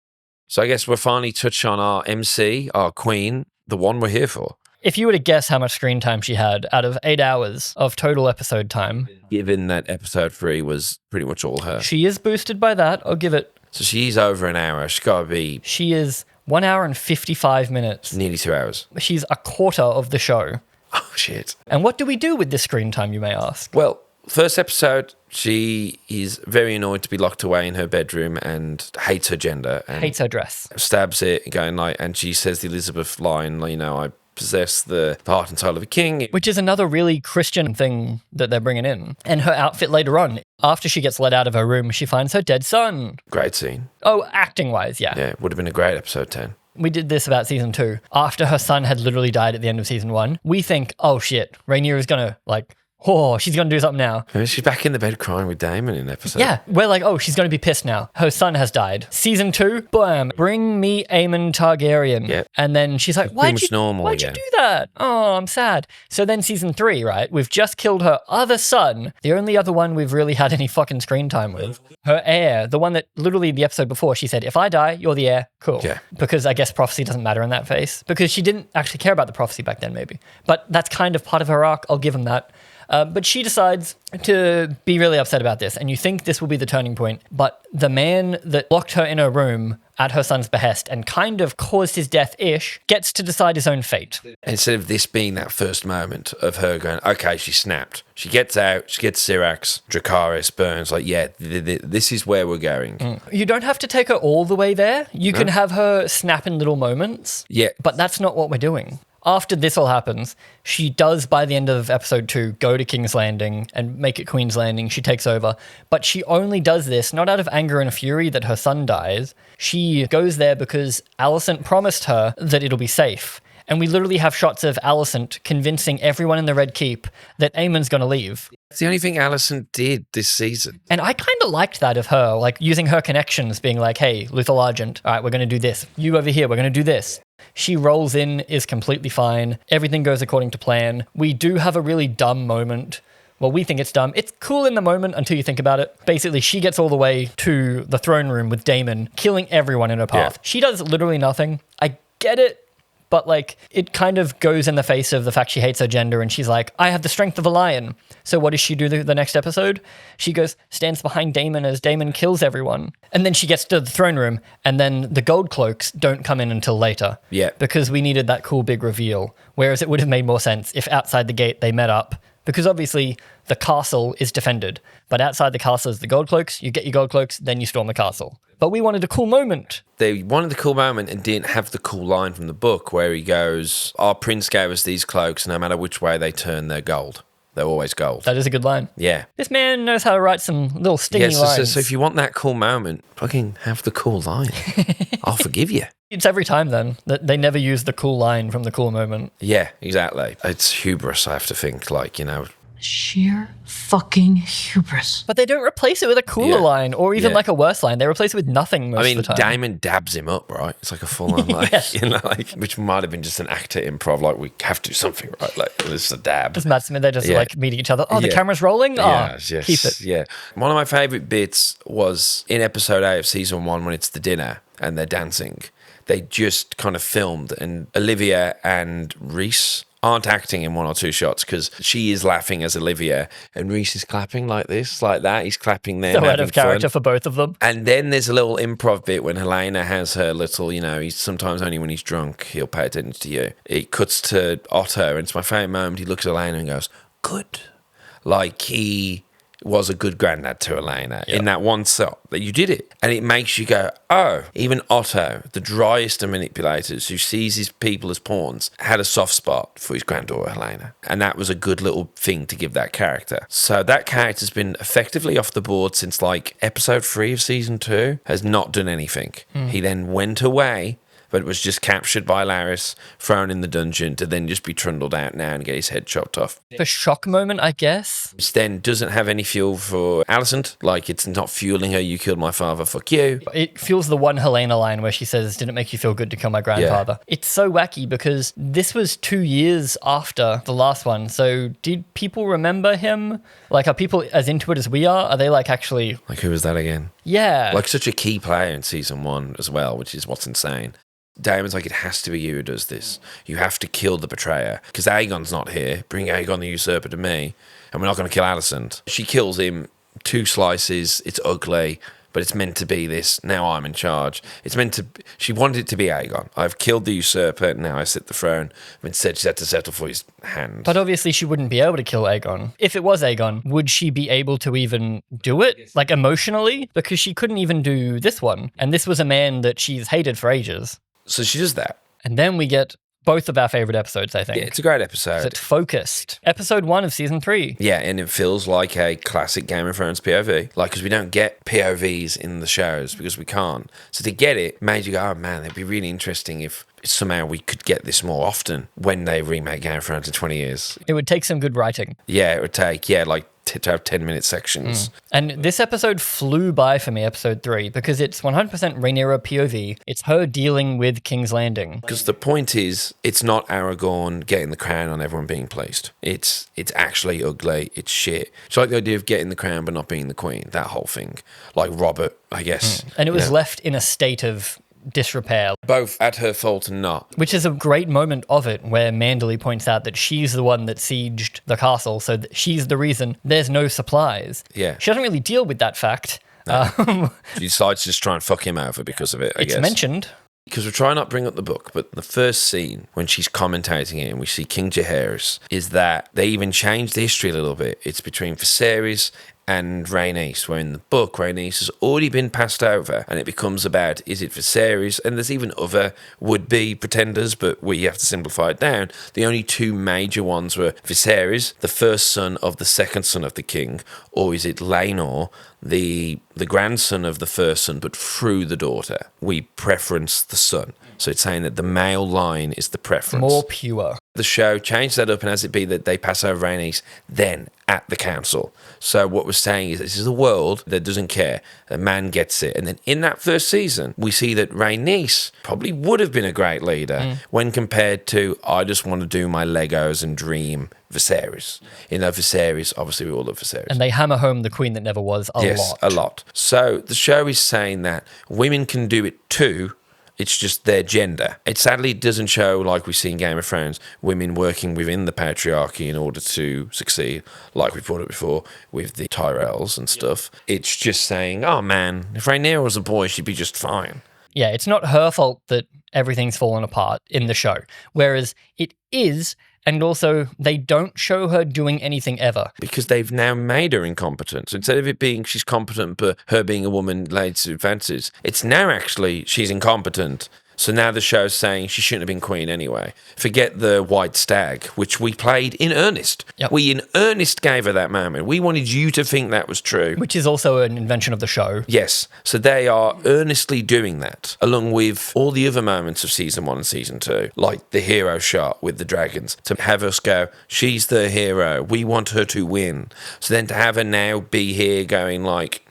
S2: So I guess we'll finally touch on our MC, our queen, the one we're here for.
S1: If you were to guess how much screen time she had out of 8 hours of total episode time,
S2: Given that episode 3 was pretty much all her.
S1: she is boosted by that. I'll give it.
S2: So she's over an hour. She's got to be
S1: She is 1 hour and 55 minutes.
S2: nearly 2 hours.
S1: She's a quarter of the show.
S2: Oh, shit.
S1: And what do we do with this screen time, you may ask?
S2: Well, first episode, she is very annoyed to be locked away in her bedroom and hates her gender. And
S1: Hates her dress.
S2: stabs it, going like, and she says the Elizabeth line, you know, I possess the heart and soul of a king.
S1: Which is another really Christian thing that they're bringing in. And her outfit later on, after she gets let out of her room, she finds her dead son.
S2: Great scene.
S1: Oh, acting-wise, yeah.
S2: Yeah, would have been a great episode 10.
S1: We did this about season 2. After her son had literally died at the end of season 1, we think, oh shit, Rhaenyra is gonna, like, Oh, she's going to do something now.
S2: Maybe she's back in the bed crying with Daemon in episode.
S1: Yeah, we're like, oh, she's going to be pissed now. Her son has died. Season 2, bam, bring me Aemond Targaryen.
S2: Yep.
S1: And then she's like, why'd you
S2: again.
S1: do that? Oh, I'm sad. So then season 3, right? We've just killed her other son, the only other one we've really had any fucking screen time with. Her heir, the one that literally the episode before, she said, if I die, you're the heir. Cool.
S2: Yeah.
S1: Because I guess prophecy doesn't matter in that phase. Because she didn't actually care about the prophecy back then, maybe. But that's kind of part of her arc. I'll give him that. But she decides to be really upset about this, and you think this will be the turning point, but the man that locked her in her room at her son's behest and kind of caused his death-ish gets to decide his own fate.
S2: Instead of this being that first moment of her going, okay, she snapped. She gets out, she gets Syrax, Dracarys, burns, like, yeah, this is where we're going.
S1: You don't have to take her all the way there. You can have her snap in little moments.
S2: Yeah.
S1: But that's not what we're doing. After this all happens, she does, by the end of episode 2, go to King's Landing and make it Queen's Landing. She takes over. But she only does this, not out of anger and fury that her son dies. She goes there because Alicent promised her that it'll be safe. And we literally have shots of Alicent convincing everyone in the Red Keep that Aemon's going to leave.
S2: It's the only thing Alicent did this season.
S1: And I kind of liked that of her, like using her connections, being like, hey, Luther Largent, all right, we're going to do this. You over here, we're going to do this. She rolls in, is completely fine. Everything goes according to plan. We do have a really dumb moment. Well, we think it's dumb. It's cool in the moment until you think about it. Basically, she gets all the way to the throne room with Daemon, killing everyone in her path. Yeah. She does literally nothing. I get it. But, like, it kind of goes in the face of the fact she hates her gender, and she's like, I have the strength of a lion. So what does she do the next episode? She goes, stands behind Daemon as Daemon kills everyone. And then she gets to the throne room, and then the Gold Cloaks don't come in until later.
S2: Yeah.
S1: Because we needed that cool big reveal. Whereas it would have made more sense if outside the gate they met up. Because obviously the castle is defended. But outside the castle is the Gold Cloaks. You get your Gold Cloaks, then you storm the castle. But we wanted a cool moment.
S2: They wanted the cool moment and didn't have the cool line from the book where he goes, our prince gave us these cloaks, no matter which way they turn, they're gold. They're always gold.
S1: That is a good line.
S2: Yeah.
S1: This man knows how to write some little stingy lines.
S2: So if you want that cool moment, fucking have the cool line. I'll forgive you.
S1: It's every time then that they never use the cool line from the cool moment.
S2: Yeah, exactly. It's hubris, I have to think, like, you know.
S4: Sheer fucking hubris.
S1: But they don't replace it with a cooler line or even like a worse line. They replace it with nothing most of the time.
S2: Daemon dabs him up, right? It's like a full-on, like, you know, like, which might have been just an actor improv, like, we have to do something, right? Like, this is a dab.
S1: Just Matt Smith, they're just like meeting each other. Oh, the camera's rolling?
S2: Yes,
S1: keep it.
S2: Yeah. One of my favourite bits was in episode 8 of season 1 when it's the dinner and they're dancing. They just kind of filmed, and Olivia and Rhys aren't acting in one or two shots because she is laughing as Olivia and Rhys is clapping like this, like that. He's clapping there.
S1: So out of character for both of them.
S2: And then there's a little improv bit when Helaena has her little, you know, he's sometimes only when he's drunk, he'll pay attention to you. It cuts to Otto, and it's my favourite moment. He looks at Helaena and goes, good. Like he was a good granddad to Helaena in that one shot that you did it. And it makes you go, oh, even Otto, the driest of manipulators who sees his people as pawns, had a soft spot for his granddaughter Helaena. And that was a good little thing to give that character. So that character's been effectively off the board since like episode 3 of season 2, has not done anything. He then went away, but was just captured by Larys, thrown in the dungeon to then just be trundled out now and get his head chopped off.
S1: The shock moment, I guess.
S2: Which then doesn't have any fuel for Alicent. Like, it's not fueling her, you killed my father, fuck you.
S1: It fuels the one Helaena line where she says, didn't it make you feel good to kill my grandfather? Yeah. It's so wacky because this was 2 years after the last one. So did people remember him? Like, are people as into it as we are? Are they like actually...
S2: Like, who was that again?
S1: Yeah.
S2: Like, such a key player in season 1 as well, which is what's insane. Daemon's like, it has to be you who does this. You have to kill the betrayer. Because Aegon's not here. Bring Aegon the usurper to me. And we're not going to kill Alicent. She kills him 2 slices. It's ugly. But it's meant to be this. Now I'm in charge. It's meant to... She wanted it to be Aegon. I've killed the usurper. Now I sit the throne. But instead, she had to settle for his hand.
S1: But obviously, she wouldn't be able to kill Aegon. If it was Aegon, would she be able to even do it? Like, emotionally? Because she couldn't even do this one. And this was a man that she's hated for ages.
S2: So she does that.
S1: And then we get both of our favorite episodes, I think.
S2: Yeah, it's a great episode.
S1: It's focused. Episode 1 of season 3.
S2: Yeah, and it feels like a classic Game of Thrones POV. Like, because we don't get POVs in the shows because we can't. So to get it made you go, oh man, it'd be really interesting if somehow we could get this more often when they remake Game of Thrones in 20 years.
S1: It would take some good writing.
S2: Yeah, it would take, like, to have 10-minute sections.
S1: And this episode flew by for me, episode 3, because it's 100% Rhaenyra POV. It's her dealing with King's Landing.
S2: Because the point is, it's not Aragorn getting the crown on everyone being placed. It's actually ugly. It's shit. It's like the idea of getting the crown but not being the queen. That whole thing. Like Robert, I guess.
S1: And it was left in a state of disrepair.
S2: Both at her fault and not.
S1: Which is a great moment of it, where Manderley points out that she's the one that sieged the castle, so that she's the reason there's no supplies.
S2: Yeah.
S1: She doesn't really deal with that fact.
S2: She decides to just try and fuck him over because of it, I guess.
S1: It's mentioned.
S2: Because we're trying not to bring up the book, but the first scene when she's commentating it and we see King Jaehaerys is that they even changed the history a little bit. It's between Viserys and Rhaenys, where in the book, Rhaenys has already been passed over, and it becomes about, is it Viserys? And there's even other would-be pretenders, but we have to simplify it down. The only two major ones were Viserys, the first son of the second son of the king, or is it Laenor, the grandson of the first son, but through the daughter? We preference the son. So it's saying that the male line is the preference.
S1: More pure.
S2: The show changed that up and has it be that they pass over Rhaenys then at the council. So what we're saying is this is a world that doesn't care. A man gets it. And then in that first season, we see that Rhaenys probably would have been a great leader when compared to, I just want to do my Legos and dream Viserys. You know, Viserys, obviously we all love Viserys.
S1: And they hammer home the queen that never was a lot.
S2: Yes, a lot. So the show is saying that women can do it too. It's just their gender. It sadly doesn't show, like we see in Game of Thrones, women working within the patriarchy in order to succeed, like we brought it before with the Tyrells and stuff. It's just saying, oh man, if Rhaenyra was a boy, she'd be just fine.
S1: Yeah, it's not her fault that everything's fallen apart in the show. Whereas it is, and also they don't show her doing anything ever.
S2: Because they've now made her incompetent. So instead of it being she's competent, but her being a woman leads to advances, it's now actually she's incompetent. So now the show's saying she shouldn't have been queen anyway. Forget the white stag, which we played in earnest.
S1: Yep.
S2: We in earnest gave her that moment. We wanted you to think that was true.
S1: Which is also an invention of the show.
S2: Yes. So they are earnestly doing that, along with all the other moments of season 1 and season 2, like the hero shot with the dragons, to have us go, she's the hero. We want her to win. So then to have her now be here going like,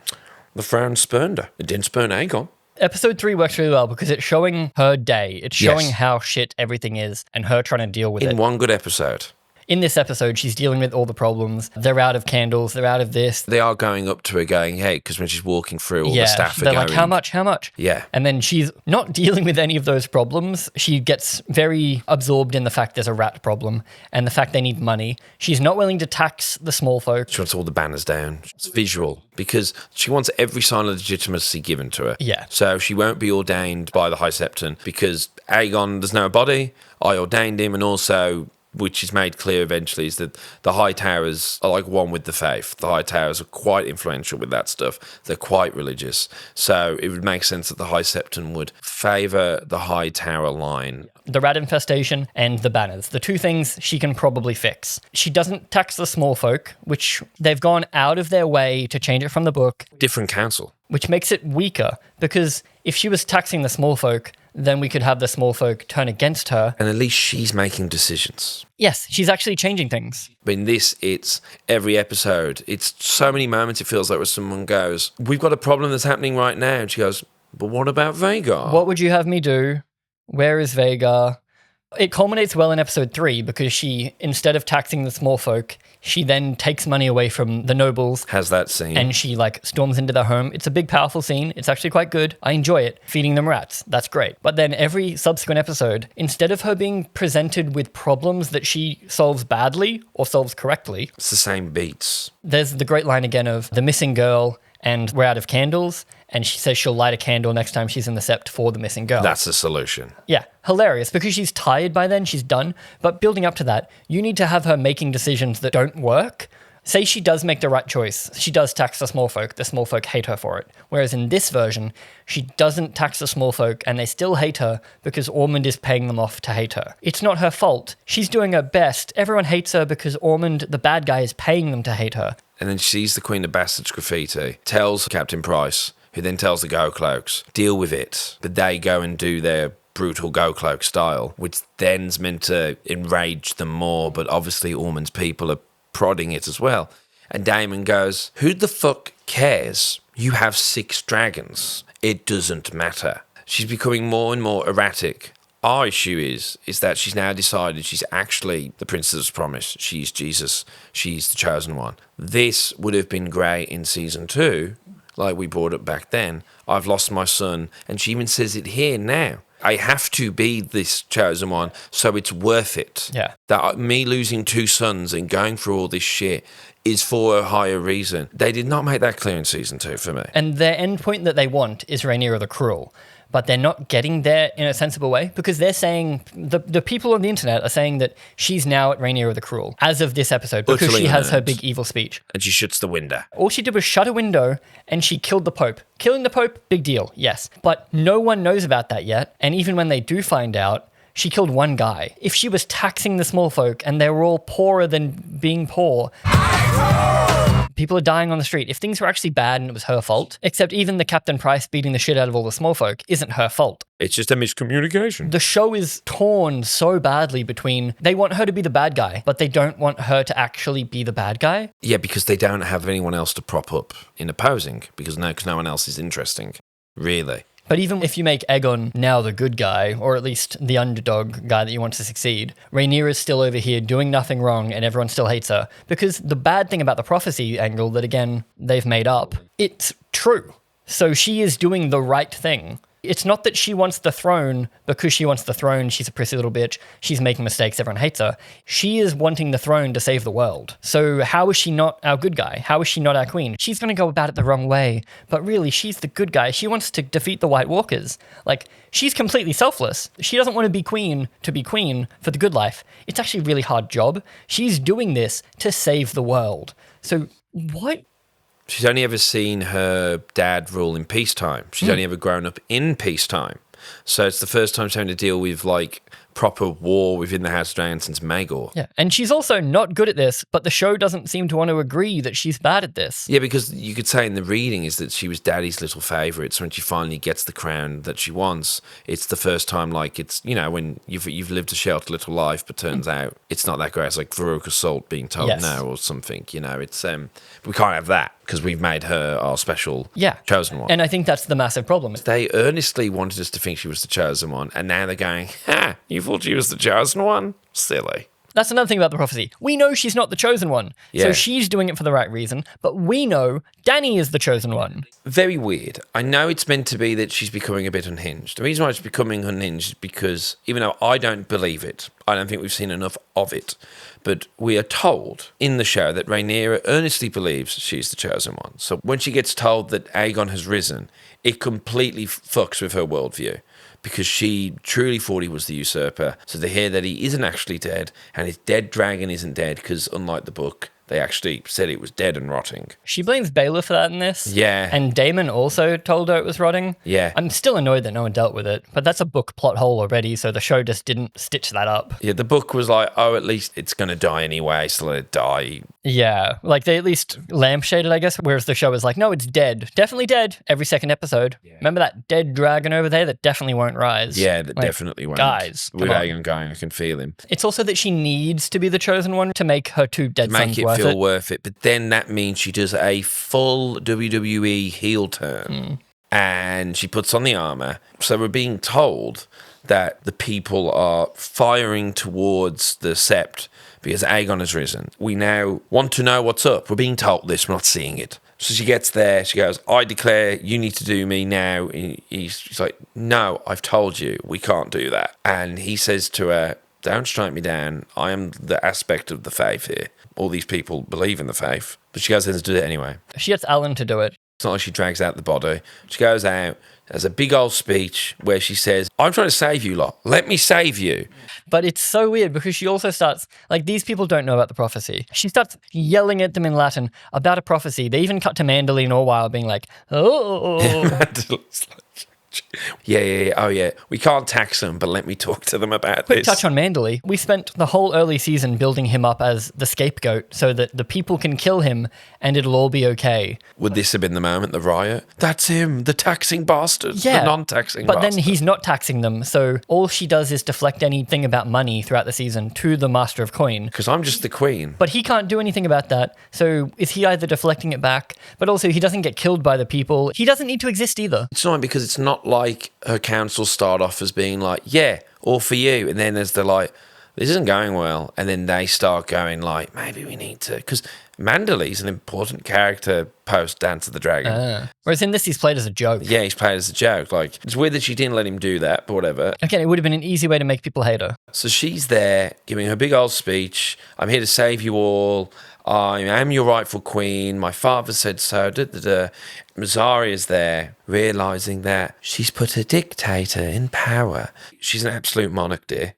S2: the throne spurned her. It didn't spurn Aegon.
S1: Episode 3 works really well because it's showing her day. It's showing
S2: Yes.
S1: how shit everything is and her trying to deal with it.
S2: In one good episode.
S1: In this episode, she's dealing with all the problems. They're out of candles. They're out of this.
S2: They are going up to her going, hey, because when she's walking through, all the staff are
S1: they're
S2: going,
S1: like, how much, how much?
S2: Yeah.
S1: And then she's not dealing with any of those problems. She gets very absorbed in the fact there's a rat problem and the fact they need money. She's not willing to tax the small folk.
S2: She wants all the banners down. It's visual because she wants every sign of legitimacy given to her.
S1: Yeah.
S2: So she won't be ordained by the High Septon because Aegon, there's no body. I ordained him, and also, which is made clear eventually, is that the High Towers are like one with the faith. The High Towers are quite influential with that stuff. They're quite religious. So it would make sense that the High Septon would favour the High Tower line.
S1: The rat infestation and the banners. The two things she can probably fix. She doesn't tax the small folk, which they've gone out of their way to change it from the book,
S2: Different council.
S1: which makes it weaker because if she was taxing the small folk, then we could have the small folk turn against her.
S2: And at least she's making decisions.
S1: Yes, she's actually changing things.
S2: But in this, it's every episode. It's so many moments it feels like where someone goes, we've got a problem that's happening right now. And she goes, but what about Vhagar?
S1: What would you have me do? Where is Vhagar? It culminates well in episode 3 because she, instead of taxing the small folk, she then takes money away from the nobles
S2: Has that scene.
S1: and she like storms into their home. It's a big, powerful scene. It's actually quite good. I enjoy it. Feeding them rats. That's great. But then every subsequent episode, instead of her being presented with problems that she solves badly or solves correctly,
S2: It's the same beats.
S1: there's the great line again of the missing girl and we're out of candles. And she says she'll light a candle next time she's in the sept for the missing girl.
S2: That's the solution.
S1: Yeah, hilarious because she's tired by then, she's done. But building up to that, you need to have her making decisions that don't work Say she does make the right choice. She does tax the small folk hate her for it. Whereas in this version, she doesn't tax the small folk and they still hate her because Ormund is paying them off to hate her. It's not her fault. She's doing her best. Everyone hates her because Ormund, the bad guy, is paying them to hate her.
S2: And then she sees the Queen of Bastards graffiti, tells Captain Price, who then tells the Gold Cloaks, deal with it. But they go and do their brutal Gold Cloak style, which then's meant to enrage them more, but obviously Ormond's people are prodding it as well. And Daemon goes, who the fuck cares? You have 6 dragons. It doesn't matter. She's becoming more and more erratic. Our issue is that she's now decided she's actually the Princess Promise. She's Jesus. She's the chosen one. This would have been great in season 2, like we brought up back then. I've lost my son. And she even says it here now. I have to be this chosen one, so it's worth it.
S1: Yeah.
S2: That me losing 2 sons and going through all this shit is for a higher reason. They did not make that clear in season 2 for me.
S1: And their endpoint that they want is Rhaenyra the Cruel. But they're not getting there in a sensible way because they're saying, the people on the internet are saying that she's now at Rhaenyra the Cruel as of this episode because
S2: Utterly
S1: she has her
S2: unearned.
S1: big evil speech.
S2: And she shuts the window.
S1: All she did was shut a window and she killed the Pope. Killing the Pope, big deal, yes. But no one knows about that yet. And even when they do find out, she killed one guy. If she was taxing the small folk and they were all poorer than being poor, people are dying on the street. If things were actually bad and it was her fault, except even the Captain Price beating the shit out of all the small folk isn't her fault.
S2: It's just a miscommunication.
S1: The show is torn so badly between they want her to be the bad guy, but they don't want her to actually be the bad guy.
S2: Yeah, because they don't have anyone else to prop up in opposing, because no one else is interesting, really.
S1: But even if you make Aegon now the good guy, or at least the underdog guy that you want to succeed, Rhaenyra is still over here doing nothing wrong and everyone still hates her. Because the bad thing about the prophecy angle that, again, they've made up, it's true. So she is doing the right thing. It's not that she wants the throne because she wants the throne, she's a prissy little bitch, she's making mistakes, everyone hates her. She is wanting the throne to save the world. So how is she not our good guy? How is she not our queen? She's going to go about it the wrong way, but really, she's the good guy. She wants to defeat the White Walkers. Like, she's completely selfless. She doesn't want to be queen for the good life. It's actually a really hard job. She's doing this to save the world. So what?
S2: She's only ever seen her dad rule in peacetime. She's only ever grown up in peacetime. So it's the first time she's having to deal with, like, proper war within the House of Dragon since Maegor.
S1: Yeah, and she's also not good at this, but the show doesn't seem to want to agree that she's bad at this.
S2: Yeah, because you could say in the reading is that she was Daddy's little favourite. So when she finally gets the crown that she wants, it's the first time, like, it's, you know, when you've lived a sheltered little life, but turns out it's not that great. It's like Veruca Salt being told no or something, you know. It's we can't have that because we've made her our special chosen one.
S1: And I think that's the massive problem.
S2: They earnestly wanted us to think she was the chosen one, and now they're going, ha, you thought she was the chosen one? Silly.
S1: That's another thing about the prophecy. We know she's not the chosen one.
S2: Yeah.
S1: So she's doing it for the right reason, but we know Dany is the chosen one.
S2: Very weird. I know it's meant to be that she's becoming a bit unhinged. The reason why she's becoming unhinged is because, even though I don't believe it, I don't think we've seen enough of it, but we are told in the show that Rhaenyra earnestly believes she's the chosen one. So when she gets told that Aegon has risen, it completely fucks with her worldview, because she truly thought he was the usurper. So to hear that he isn't actually dead, and his dead dragon isn't dead, because unlike the book, they actually said it was dead and rotting.
S1: She blames Baela for that in this.
S2: Yeah.
S1: And Daemon also told her it was rotting.
S2: Yeah.
S1: I'm still annoyed that no one dealt with it, but that's a book plot hole already, so the show just didn't stitch that up.
S2: Yeah, the book was like, oh, at least it's going to die anyway, so let it die.
S1: Yeah, like they at least lampshaded, I guess, whereas the show is like, no, it's dead. Definitely dead every second episode. Yeah. Remember that dead dragon over there that definitely won't rise?
S2: Yeah, that definitely won't.
S1: Guys,
S2: with Aegon going, I can feel him.
S1: It's also that she needs to be the chosen one to make her two dead sons worth it.
S2: Make it feel worth it, but then that means she does a full WWE heel turn. And she puts on the armor. So we're being told that the people are firing towards the Sept because Aegon has risen. We now want to know what's up. We're being told this, we're not seeing it. So she gets there, she goes, I declare you need to do me now. He's like, no, I've told you, we can't do that. And he says to her, don't strike me down. I am the aspect of the faith here. All these people believe in the faith. But she goes in to do it anyway.
S1: She gets Alan to do it.
S2: It's not like she drags out the body. She goes out, has a big old speech where she says, I'm trying to save you lot. Let me save you.
S1: But it's so weird because she also starts, like, these people don't know about the prophecy. She starts yelling at them in Latin about a prophecy. They even cut to Manderley in a while being like, oh.
S2: Yeah. Oh, yeah. We can't tax them, but let me talk to them about
S1: Quick
S2: this.
S1: touch on Manderley. We spent the whole early season building him up as the scapegoat so that the people can kill him and it'll all be okay.
S2: Would this have been the moment, the riot? That's him, the taxing bastard.
S1: Yeah.
S2: The non-taxing
S1: But
S2: bastard.
S1: then he's not taxing them, so all she does is deflect anything about money throughout the season to the Master of Coin.
S2: Because I'm just the queen.
S1: But he can't do anything about that, so is he either deflecting it back, but also he doesn't get killed by the people. He doesn't need to exist either.
S2: It's annoying because it's not like her council start off as being like, yeah, all for you. And then as they're like, this isn't going well. And then they start going like, maybe we need to. Because Manderley's an important character post Dance of the Dragon.
S1: Whereas in this, he's played as a joke.
S2: Yeah, he's played as a joke. Like, it's weird that she didn't let him do that, but whatever.
S1: Again, it would have been an easy way to make people hate her.
S2: So she's there giving her big old speech. I'm here to save you all. I am your rightful queen. My father said so. Mazaria's there, realising that she's put a dictator in power. She's an absolute monarch, dear.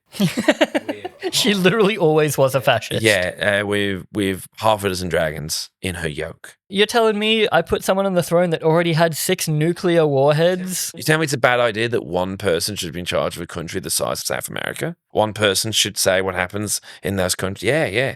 S1: She literally always was a fascist.
S2: Yeah, with half a dozen dragons in her yoke.
S1: You're telling me I put someone on the throne that already had 6 nuclear warheads?
S2: You tell me it's a bad idea that one person should be in charge of a country the size of South America? One person should say what happens in those countries? Yeah.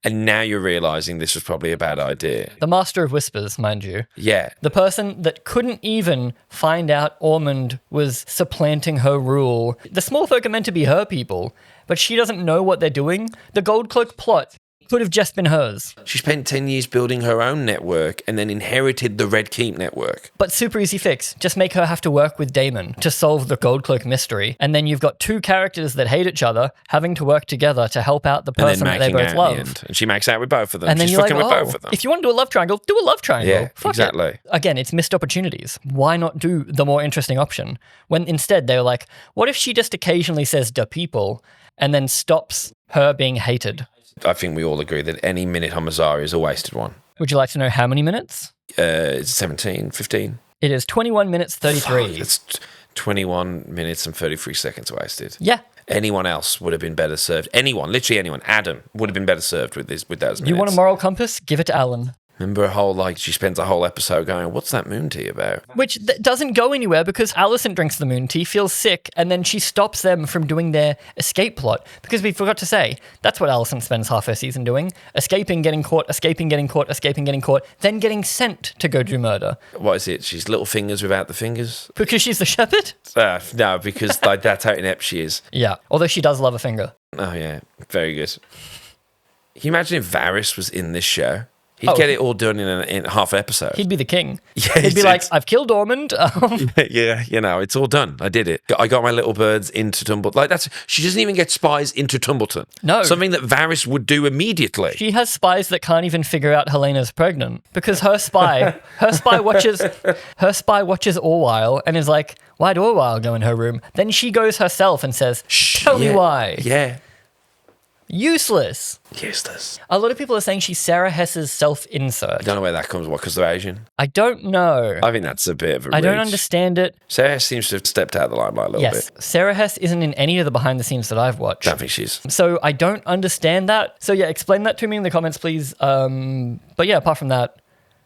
S2: And now you're realising this was probably a bad idea.
S1: The Master of Whispers, mind you.
S2: Yeah.
S1: The person that couldn't even find out Ormund was supplanting her rule. The small folk are meant to be her people, but she doesn't know what they're doing. The Gold Cloak plot could have just been hers.
S2: She spent 10 years building her own network and then inherited the Red Keep network.
S1: But super easy fix. Just make her have to work with Daemon to solve the Gold Cloak mystery. And then you've got 2 characters that hate each other having to work together to help out the person that they both love.
S2: And she makes out with both of them.
S1: And then
S2: She's
S1: you're like,
S2: fucking with both of them.
S1: if you want to do a love triangle, do a love triangle.
S2: Yeah,
S1: Fuck
S2: exactly.
S1: it. Again, it's missed opportunities. Why not do the more interesting option? When instead they were like, what if she just occasionally says "da people" and then stops her being hated?
S2: I think we all agree that any minute on Mazzari is a wasted one.
S1: Would you like to know how many minutes?
S2: It's 17, 15.
S1: It is 21 minutes 33.
S2: It's 21 minutes and 33 seconds wasted.
S1: Yeah.
S2: Anyone else would have been better served. Anyone, literally anyone. Adam would have been better served with those minutes.
S1: You want a moral compass? Give it to Alan.
S2: Remember she spends a whole episode going, what's that moon tea about?
S1: Which doesn't go anywhere because Alicent drinks the moon tea, feels sick, and then she stops them from doing their escape plot. Because we forgot to say, that's what Alicent spends half her season doing. Escaping, getting caught, escaping, getting caught, escaping, getting caught, then getting sent to go do murder.
S2: What is it? She's little fingers without the fingers?
S1: Because she's the shepherd?
S2: No, because that's how inept she is.
S1: Yeah, although she does love a finger.
S2: Oh, yeah. Very good. Can you imagine if Varys was in this show? He'd get it all done in half an episode.
S1: He'd be the king.
S2: Yeah,
S1: He'd be like, I've killed Ormond.
S2: Yeah, it's all done. I did it. I got my little birds into Tumbleton. She doesn't even get spies into Tumbleton.
S1: No.
S2: Something that Varys would do immediately.
S1: She has spies that can't even figure out Helena's pregnant because her spy watches Orwyle and is like, why'd Orwyle go in her room? Then she goes herself and says, tell me why.
S2: Yeah.
S1: Useless.
S2: Useless.
S1: A lot of people are saying she's Sarah Hess's self-insert.
S2: I don't know where that comes from. Because they're Asian?
S1: I don't know.
S2: I think that's a bit of a
S1: I don't
S2: reach.
S1: understand it.
S2: Sarah seems to have stepped out of the limelight a little
S1: Yes,
S2: bit.
S1: Sarah Hess isn't in any of the behind the scenes that I've watched.
S2: Don't think she's.
S1: So I don't understand that. So yeah, explain that to me in the comments, please. But yeah, apart from that,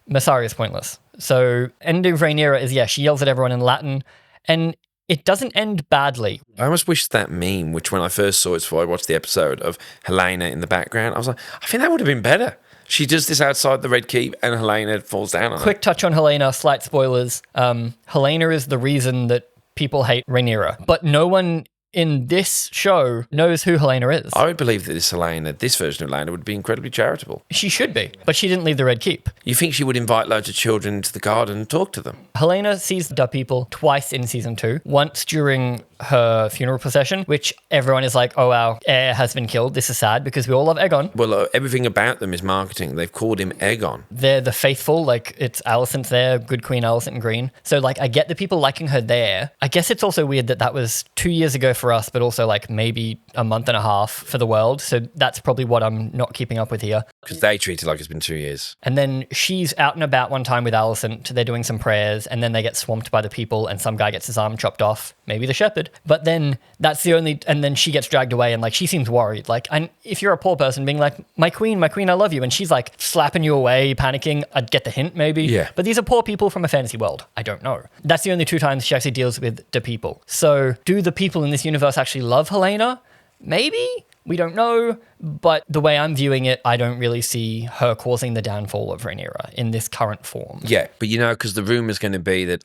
S1: Massari is pointless. So end of Rhaenyra is, she yells at everyone in Latin, and it doesn't end badly.
S2: I almost wish that meme, which when I first saw it before I watched the episode of Helaena in the background, I was like, I think that would have been better. She does this outside the Red Keep and Helaena falls down on her.
S1: Quick touch on Helaena, slight spoilers. Helaena is the reason that people hate Rhaenyra, but no one in this show knows who Helaena is.
S2: I would believe that this version of Helaena would be incredibly charitable.
S1: She should be, but she didn't leave the Red Keep.
S2: You think she would invite loads of children into the garden and talk to them?
S1: Helaena sees the people twice in season 2. Once during her funeral procession, which everyone is like, oh, our heir has been killed. This is sad because we all love Aegon.
S2: Well, everything about them is marketing. They've called him Aegon.
S1: They're the faithful, like it's Alicent there, good Queen Alicent in green. So like I get the people liking her there. I guess it's also weird that was 2 years ago for us, but also like maybe a month and a half for the world. So that's probably what I'm not keeping up with here.
S2: Because they treat it like it's been 2 years.
S1: And then she's out and about one time with Alicent. They're doing some prayers and then they get swamped by the people and some guy gets his arm chopped off, maybe the shepherd. But then that's the only, and then she gets dragged away and like she seems worried. Like, and if you're a poor person being like, my queen, I love you. And she's like slapping you away, panicking. I'd get the hint maybe.
S2: Yeah.
S1: But these are poor people from a fantasy world. I don't know. That's the only 2 times she actually deals with the people. So do the people in this universe actually love Helaena? Maybe? We don't know, but the way I'm viewing it, I don't really see her causing the downfall of Rhaenyra in this current form.
S2: Yeah, but because the rumour's going to be that,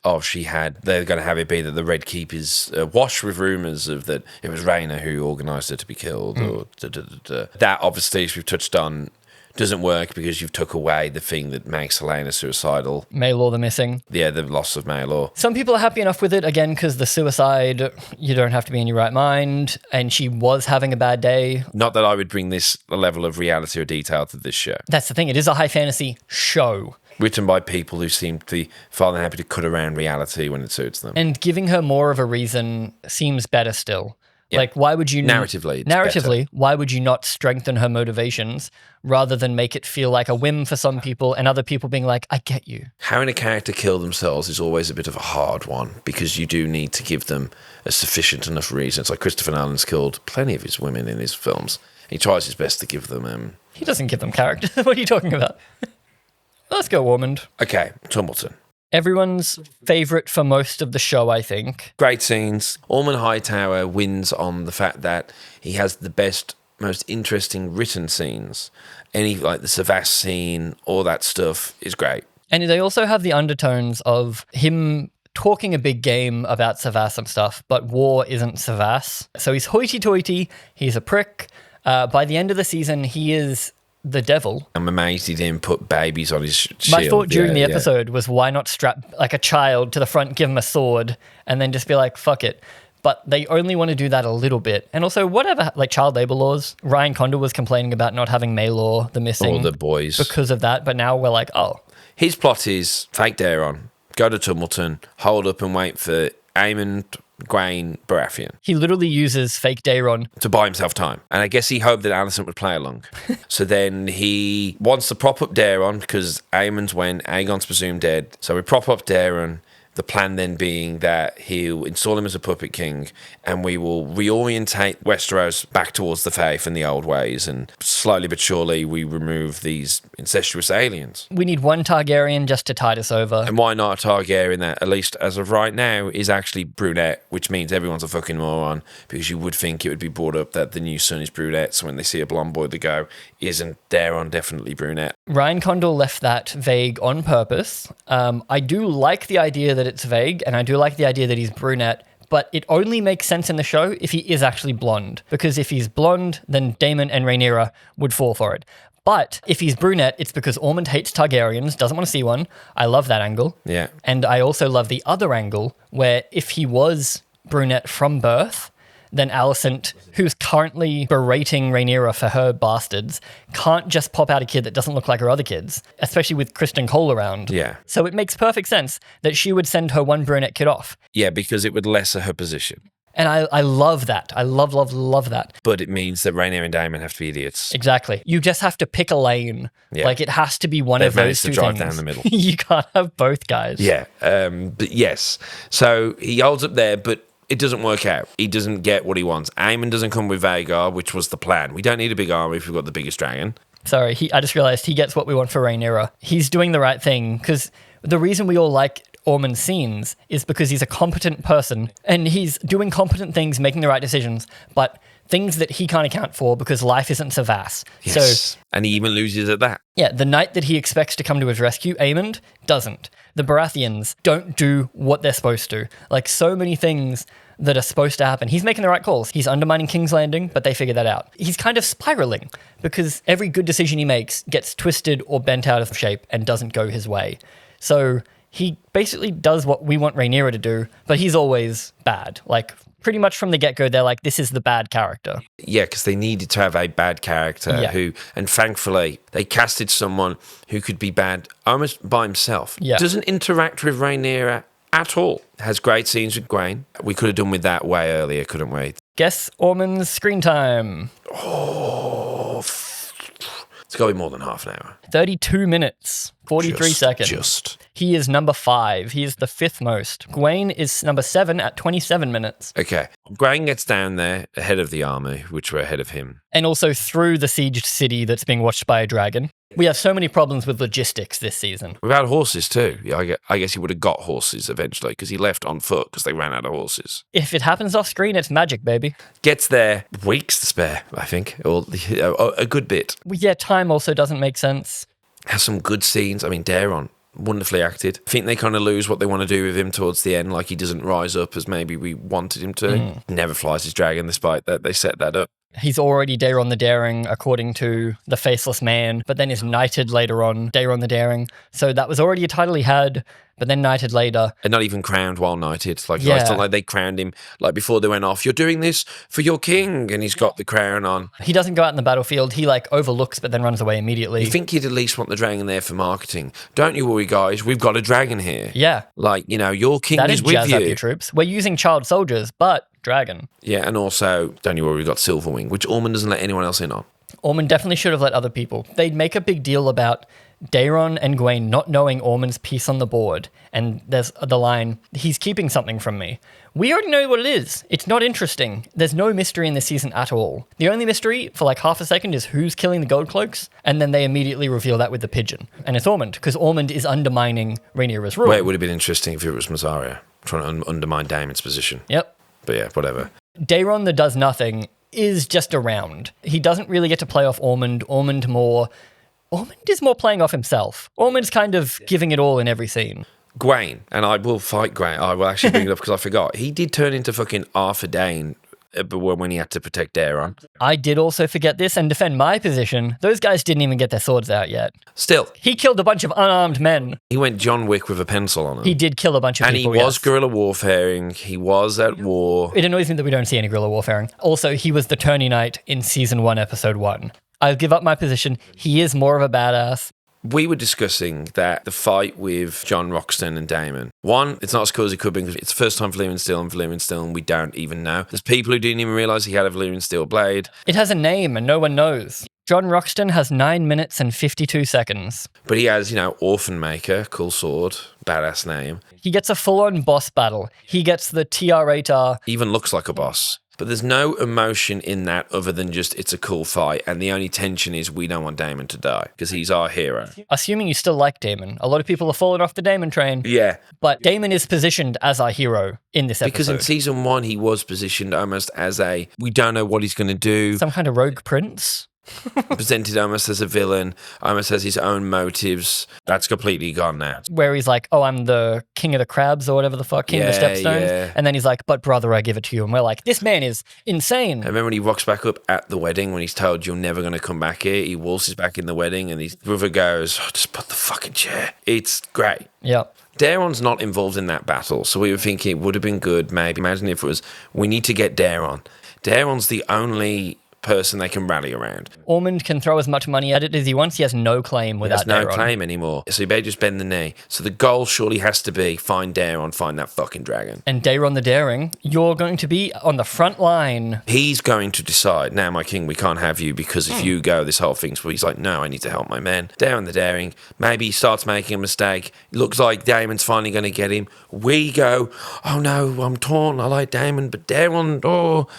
S2: they're going to have it be that the Red Keep is washed with rumours of that it was Rhaena who organised her to be killed. Or That, obviously, as we've touched on, doesn't work because you've took away the thing that makes Helaena suicidal.
S1: Maelor the missing.
S2: Yeah, the loss of Maelor.
S1: Some people are happy enough with it, again, because the suicide, you don't have to be in your right mind, and she was having a bad day.
S2: Not that I would bring this level of reality or detail to this show.
S1: That's the thing, it is a high fantasy show.
S2: Written by people who seem to be far than happy to cut around reality when it suits them.
S1: And giving her more of a reason seems better still.
S2: Yep.
S1: Like, why would you...
S2: Narratively,
S1: why would you not strengthen her motivations rather than make it feel like a whim for some people and other people being like, I get you?
S2: Having a character kill themselves is always a bit of a hard one because you do need to give them a sufficient enough reason. It's like Christopher Nolan's killed plenty of his women in his films. He tries his best to give them...
S1: He doesn't give them character. What are you talking about? Let's go, Ormond.
S2: Okay, Tumbleton.
S1: Everyone's favourite for most of the show, I think.
S2: Great scenes. Ormond Hightower wins on the fact that he has the best, most interesting written scenes. Like the Savas scene, all that stuff is great.
S1: And they also have the undertones of him talking a big game about Savas and stuff, but war isn't Savas. So he's hoity-toity, he's a prick. By the end of the season, he is the devil.
S2: I'm amazed he didn't put babies on his shield.
S1: My thought during the episode was, why not strap like a child to the front, give him a sword, and then just be like, fuck it. But they only want to do that a little bit. And also, whatever, like child labor laws, Ryan Condor was complaining about not having Maelor, the missing.
S2: All the boys.
S1: Because of that, but now we're like, oh.
S2: His plot is fake Daemon, go to Tumbleton, hold up and wait for Aemond, Gwaine, Baratheon.
S1: He literally uses fake Daemon
S2: to buy himself time. And I guess he hoped that Alicent would play along. So then he wants to prop up Daemon because Aemond's went, Aegon's presumed dead. So we prop up Daemon. The plan then being that he'll install him as a puppet king and we will reorientate Westeros back towards the faith and the old ways, and slowly but surely we remove these incestuous aliens.
S1: We need one Targaryen just to tide us over.
S2: And why not a Targaryen that, at least as of right now, is actually brunette, which means everyone's a fucking moron, because you would think it would be brought up that the new son is brunette, so when they see a blonde boy they go, isn't Daemon definitely brunette?
S1: Ryan Condor left that vague on purpose. I do like the idea that it's vague, and I do like the idea that he's brunette, but it only makes sense in the show if he is actually blonde. Because if he's blonde, then Daemon and Rhaenyra would fall for it. But if he's brunette, it's because Ormond hates Targaryens, doesn't want to see one. I love that angle.
S2: Yeah.
S1: And I also love the other angle, where if he was brunette from birth, then Alicent, who's currently berating Rhaenyra for her bastards, can't just pop out a kid that doesn't look like her other kids, especially with Criston Cole around.
S2: Yeah.
S1: So it makes perfect sense that she would send her one brunette kid off.
S2: Yeah, because it would lesser her position.
S1: And I love that. I love that.
S2: But it means that Rhaenyra and Daemon have to be idiots.
S1: Exactly. You just have to pick a lane. Yeah. Like it has to be one of those two things.
S2: They've managed to drive down the middle.
S1: You can't have both guys.
S2: Yeah. But yes. So he holds up there, but it doesn't work out. He doesn't get what he wants. Aemond doesn't come with Vhagar, which was the plan. We don't need a big army if we've got the biggest dragon.
S1: Sorry, I just realized he gets what we want for Rhaenyra. He's doing the right thing, because the reason we all like Ormond's scenes is because he's a competent person, and he's doing competent things, making the right decisions, but things that he can't account for because life isn't so vast.
S2: Yes,
S1: so,
S2: and he even loses at that.
S1: Yeah, the knight that he expects to come to his rescue, Aemond, doesn't. The Baratheons don't do what they're supposed to. Like, so many things that are supposed to happen. He's making the right calls. He's undermining King's Landing, but they figure that out. He's kind of spiraling because every good decision he makes gets twisted or bent out of shape and doesn't go his way. So He basically does what we want Rhaenyra to do, but he's always bad. Like, pretty much from the get-go, they're like, this is the bad character.
S2: Yeah, because they needed to have a bad character and thankfully, they casted someone who could be bad almost by himself.
S1: Yeah.
S2: Doesn't interact with Rhaenyra at all. Has great scenes with Gwaine. We could have done with that way earlier, couldn't we?
S1: Guess Ormund's screen time.
S2: It's got to be more than half an hour.
S1: 32 minutes, 43 seconds.
S2: Just.
S1: He is number 5. He is the 5th most. Gwaine is number 7 at 27 minutes.
S2: Okay. Gwaine gets down there ahead of the army, which were ahead of him.
S1: And also through the sieged city that's being watched by a dragon. We have so many problems with logistics this season.
S2: Without horses too. Yeah, I guess he would have got horses eventually because he left on foot because they ran out of horses.
S1: If it happens off screen, it's magic, baby.
S2: Gets there, weeks to spare, I think, or a good bit.
S1: Yeah, time also doesn't make sense.
S2: Has some good scenes. I mean, Daemon, wonderfully acted. I think they kind of lose what they want to do with him towards the end, like he doesn't rise up as maybe we wanted him to. Never flies his dragon, despite that they set that up.
S1: He's already Daeron the Daring, according to the Faceless Man, but then is knighted later on, Daeron the Daring. So that was already a title he had, but then knighted later.
S2: And not even crowned while knighted. It's not like they crowned him, like before they went off, you're doing this for your king, and he's got the crown on.
S1: He doesn't go out in the battlefield. He overlooks, but then runs away immediately.
S2: You think he'd at least want the dragon there for marketing. Don't you worry, guys, we've got a dragon here.
S1: Yeah.
S2: Your king is with
S1: jazz
S2: you.
S1: Up your troops. We're using child soldiers, but dragon.
S2: Yeah, and also, don't you worry, we've got Silverwing, which Ormund doesn't let anyone else in on.
S1: Ormund definitely should have let other people. They'd make a big deal about Daeron and Gwaine not knowing Ormund's piece on the board, and there's the line, he's keeping something from me. We already know what it is. It's not interesting. There's no mystery in this season at all. The only mystery for half a second is who's killing the Gold Cloaks, and then they immediately reveal that with the pigeon. And it's Ormund, because Ormund is undermining Rhaenyra's rule.
S2: Well, it would have been interesting if it was Mysaria trying to undermine Daemon's position.
S1: Yep.
S2: But yeah, whatever.
S1: Daeron the does nothing is just around. He doesn't really get to play off Ormund. Ormund is more playing off himself. Ormund's kind of giving it all in every scene.
S2: Gwaine, and I will fight Gwaine. I will actually bring it up because I forgot. He did turn into fucking Arthur Dane when he had to protect Daeron.
S1: I did also forget this and defend my position. Those guys didn't even get their swords out yet.
S2: Still.
S1: He killed a bunch of unarmed men.
S2: He went John Wick with a pencil on him.
S1: He did kill a bunch of people,
S2: And he was guerrilla warfaring. He was at war.
S1: It annoys me that we don't see any guerrilla warfaring. Also, he was the tourney knight in Season 1, Episode 1. I'll give up my position. He is more of a badass.
S2: We were discussing that the fight with Jon Roxton and Daemon, one, it's not as cool as it could be because it's the first time Valyrian Steel and we don't even know. There's people who didn't even realise he had a Valyrian Steel blade.
S1: It has a name and no one knows. Jon Roxton has 9 minutes and 52 seconds.
S2: But he has, Orphan Maker, cool sword, badass name.
S1: He gets a full-on boss battle. He gets the TR-8R.
S2: Even looks like a boss. But there's no emotion in that other than just it's a cool fight. And the only tension is we don't want Daemon to die because he's our hero.
S1: Assuming you still like Daemon. A lot of people have fallen off the Daemon train.
S2: Yeah.
S1: But Daemon is positioned as our hero in this episode.
S2: Because in season 1, he was positioned almost as we don't know what he's going to do.
S1: Some kind of rogue prince.
S2: Presented almost as a villain, almost has his own motives. That's completely gone now.
S1: Where he's like, oh, I'm the king of the crabs or whatever the fuck, king of the stepstones.
S2: Yeah.
S1: And then he's like, but brother, I give it to you. And we're like, this man is insane.
S2: I remember when he rocks back up at the wedding when he's told you're never going to come back here. He waltzes back in the wedding and his brother goes, just put the fucking chair. It's great.
S1: Yeah.
S2: Daeron's not involved in that battle, so we were thinking it would have been good. Maybe imagine if it was, we need to get Daeron. Daeron's the only person they can rally around.
S1: Ormund can throw as much money at it as he wants. He has no claim without Daeron.
S2: He has no claim anymore. So he better just bend the knee. So the goal surely has to be find Daeron, find that fucking dragon.
S1: And Daeron the Daring, you're going to be on the front line.
S2: He's going to decide, now my king, we can't have you because if you go, this whole thing's... He's like, no, I need to help my men. Daeron the Daring, maybe he starts making a mistake. Looks like Daemon's finally going to get him. We go, oh no, I'm torn. I like Daemon, but Daeron,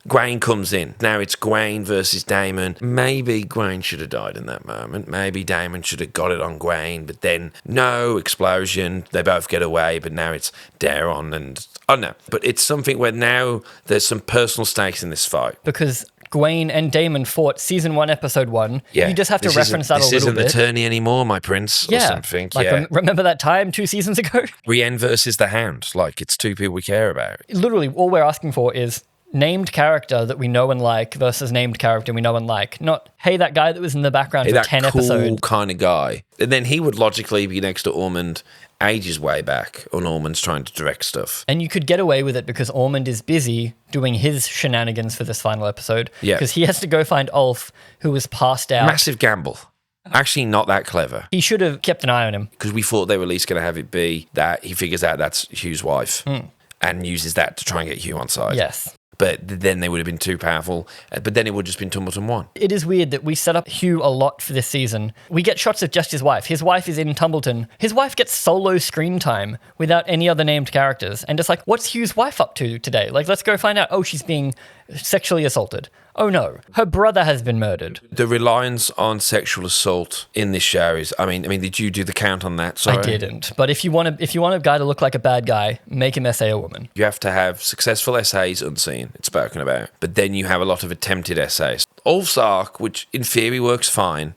S2: Gwaine comes in. Now it's Gwaine versus Daemon. Maybe Gwaine should have died in that moment. Maybe Daemon should have got it on Gwaine, but then no explosion. They both get away, but now it's Daeron and I don't know. But it's something where now there's some personal stakes in this fight.
S1: Because Gwaine and Daemon fought season 1, episode 1.
S2: Yeah.
S1: You just have to reference that a little bit.
S2: This isn't the tourney anymore, my prince, or something.
S1: Remember that time 2 seasons ago?
S2: Brienne versus the Hound. It's 2 people we care about.
S1: Literally, all we're asking for is named character that we know and like versus named character we know and like. Not, hey, that guy that was in the background for 10 episodes.
S2: That cool kind of guy. And then he would logically be next to Ormund ages way back, and Ormond's trying to direct stuff.
S1: And you could get away with it because Ormond is busy doing his shenanigans for this final episode.
S2: Yeah.
S1: Because he has to go find Ulf, who was passed out.
S2: Massive gamble. Actually, not that clever.
S1: He should have kept an eye on him.
S2: Because we thought they were at least going to have it be that he figures out that's Hugh's wife and uses that to try and get Hugh on side.
S1: Yes.
S2: But then they would have been too powerful. But then it would have just been Tumbleton 1.
S1: It is weird that we set up Hugh a lot for this season. We get shots of just his wife. His wife is in Tumbleton. His wife gets solo screen time without any other named characters. And just like, what's Hugh's wife up to today? Like, let's go find out. Oh, she's being sexually assaulted. Oh no, her brother has been murdered.
S2: The reliance on sexual assault in this show is, I mean, did you do the count on that? Sorry.
S1: I didn't. But if you want a guy to look like a bad guy, make him essay a woman.
S2: You have to have successful essays unseen, it's spoken about. But then you have a lot of attempted essays. Ulf's arc, which in theory works fine,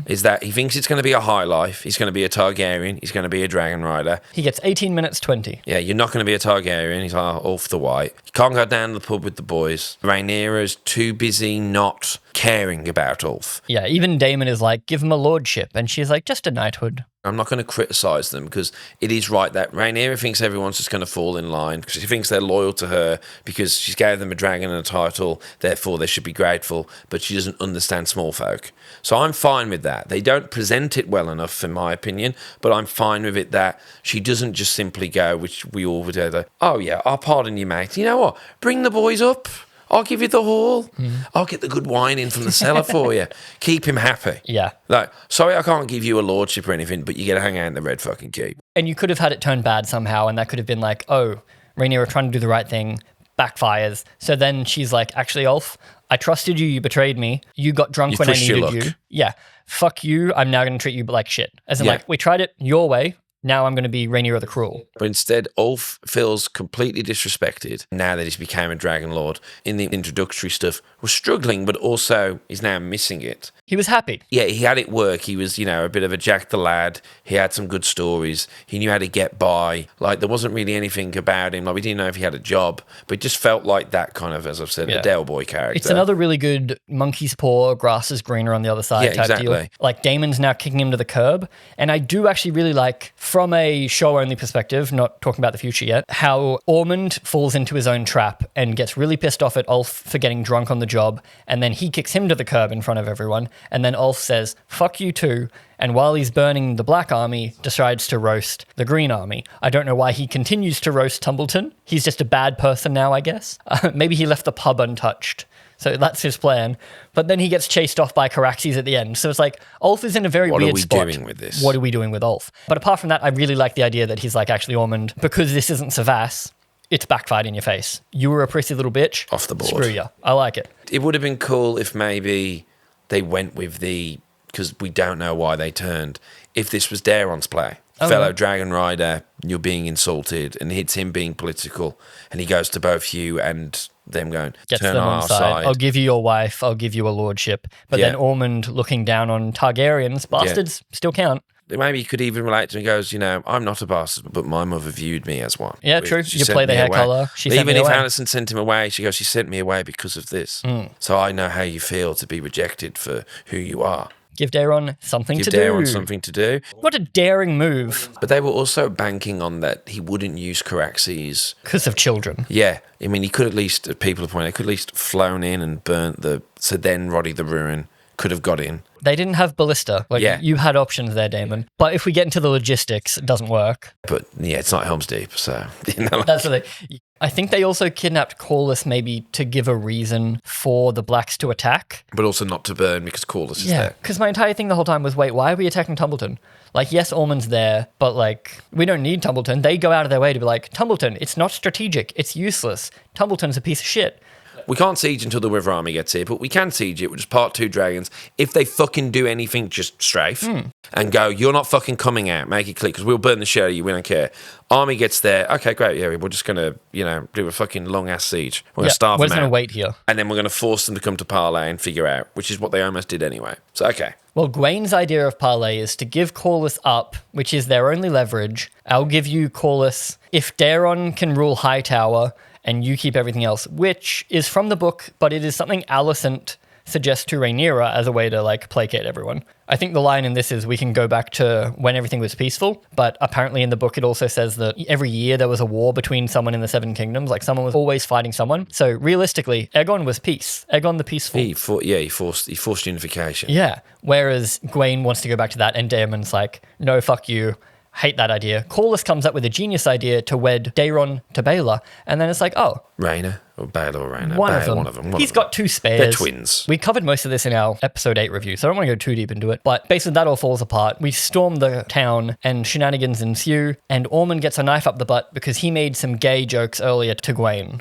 S2: is that he thinks it's going to be a high life. He's going to be a Targaryen. He's going to be a dragon rider.
S1: He gets 18 minutes 20.
S2: Yeah, you're not going to be a Targaryen. He's like Ulf the White. You can't go down to the pub with the boys. Rhaenyra's too busy not caring about Ulf.
S1: Yeah, even Daemon is like, give him a lordship. And she's like, just a knighthood.
S2: I'm not going to criticise them because it is right that Rhaenyra thinks everyone's just going to fall in line because she thinks they're loyal to her because she's gave them a dragon and a title, therefore they should be grateful, but she doesn't understand small folk. So I'm fine with that. They don't present it well enough, in my opinion, but I'm fine with it that she doesn't just simply go, which we all would do, like, oh yeah, I'll pardon you, mate. You know what? Bring the boys up. I'll give you the hall. I'll get the good wine in from the cellar for you. Keep him happy.
S1: Yeah.
S2: Like, sorry I can't give you a lordship or anything, but you get to hang out in the red fucking keep.
S1: And you could have had it turn bad somehow, and that could have been like, oh, Rhaenyra trying to do the right thing, backfires. So then she's like, actually, Ulf, I trusted you, you betrayed me. You got drunk
S2: You
S1: when I
S2: pushed your
S1: needed
S2: luck.
S1: you. Yeah. Fuck you, I'm now going to treat you like shit. As in,
S2: Yeah.
S1: like, we tried it your way, now I'm going to be Rhaenyra the Cruel.
S2: But instead, Ulf feels completely disrespected now that he's become a Dragon Lord. In the introductory stuff, was struggling, but also is now missing it.
S1: He was happy.
S2: Yeah, he had it work. He was, a bit of a Jack the Lad. He had some good stories. He knew how to get by. Like, there wasn't really anything about him. Like, we didn't know if he had a job, but it just felt like that kind of, as I've said,
S1: Yeah.
S2: a Dale Boy character.
S1: It's another really good monkey's paw, grass is greener on the other side
S2: Yeah,
S1: type
S2: exactly.
S1: deal. Like, Daemon's now kicking him to the curb. And I do actually really like, from a show-only perspective, not talking about the future yet, how Ormond falls into his own trap and gets really pissed off at Ulf for getting drunk on the job, and then he kicks him to the curb in front of everyone, and then Ulf says, fuck you too, and while he's burning the Black Army, decides to roast the Green Army. I don't know why he continues to roast Tumbleton. He's just a bad person now, I guess. Maybe he left the pub untouched. So that's his plan. But then he gets chased off by Caraxes at the end. So it's like, Ulf is in a very weird spot.
S2: What are we doing with this?
S1: What are we doing with Ulf? But apart from that, I really like the idea that he's like, actually, Ormond, because this isn't Savas, it's backfired in your face. You were a prissy little bitch.
S2: Off the board.
S1: Screw you. I like it.
S2: It would have been cool if maybe they went with because we don't know why they turned, if this was Daeron's play. Fellow Dragon Rider, you're being insulted, and it's him being political, and he goes to both Hugh and them going,
S1: Gets
S2: turn
S1: them
S2: on
S1: on
S2: our
S1: side.
S2: side.
S1: I'll give you your wife. I'll give you a lordship. But
S2: Yeah.
S1: then Ormond looking down on Targaryens, bastards still count.
S2: Maybe you could even relate to him. He goes, I'm not a bastard, but my mother viewed me as one.
S1: Yeah, true.
S2: She
S1: You
S2: sent
S1: play the
S2: me
S1: hair
S2: away.
S1: colour. She sent
S2: Even
S1: me
S2: if
S1: away.
S2: Alicent sent him away, she goes, she sent me away because of this. So I know how you feel to be rejected for who you are.
S1: Give Daeron something
S2: Give
S1: to
S2: Daeron
S1: do.
S2: something to do.
S1: What a daring move.
S2: But they were also banking on that he wouldn't use Caraxes.
S1: Because of children.
S2: Yeah, I mean, he could at least, at people point, they could at least flown in and burnt so then Roddy the Ruin could have got in.
S1: They didn't have ballista. Like,
S2: Yeah.
S1: you had options there, Daemon. But if we get into the logistics, it doesn't work.
S2: But yeah, it's not Helm's Deep, so
S1: That's the thing. I think they also kidnapped Corlys maybe to give a reason for the Blacks to attack.
S2: but also not to burn because Corlys is
S1: Yeah,
S2: there.
S1: because my entire thing the whole time was, wait, why are we attacking Tumbleton? Like, yes, Ormond's there, but like, we don't need Tumbleton. They go out of their way to be like, Tumbleton, it's not strategic. It's useless. Tumbleton's a piece of shit.
S2: We can't siege until the River Army gets here, but we can siege it with just part 2 dragons. If they fucking do anything, just strafe and go, you're not fucking coming out, make it clear, because we'll burn the shit out of you, we don't care. Army gets there, okay, great, yeah, we're just going to, do a fucking long-ass siege. We're going to starve
S1: we're
S2: them
S1: just going
S2: out.
S1: to wait here.
S2: And then we're going to force them to come to Parley and figure out, which is what they almost did anyway. So, okay.
S1: Well, Gwain's idea of Parley is to give Corlys up, which is their only leverage. I'll give you Corlys if Daeron can rule Hightower and you keep everything else, which is from the book, but it is something Alicent suggest to Rhaenyra as a way to like placate everyone. I think the line in this is we can go back to when everything was peaceful, but apparently in the book it also says that every year there was a war between someone in the Seven Kingdoms, like someone was always fighting someone. So realistically, Aegon was peace. Aegon the peaceful.
S2: He forced unification.
S1: Yeah. Whereas Gwaine wants to go back to that, and Daemon's like, no, fuck you. Hate that idea. Corlys comes up with a genius idea to wed Daeron to Baela, and then it's like, oh.
S2: Rhaena, or Baela or Rhaena.
S1: One of them. He's got two spares.
S2: They're twins.
S1: We covered most of this in our episode 8 review, so I don't want to go too deep into it. But basically that all falls apart. We storm the town and shenanigans ensue, and Ormund gets a knife up the butt because he made some gay jokes earlier to Gwaine.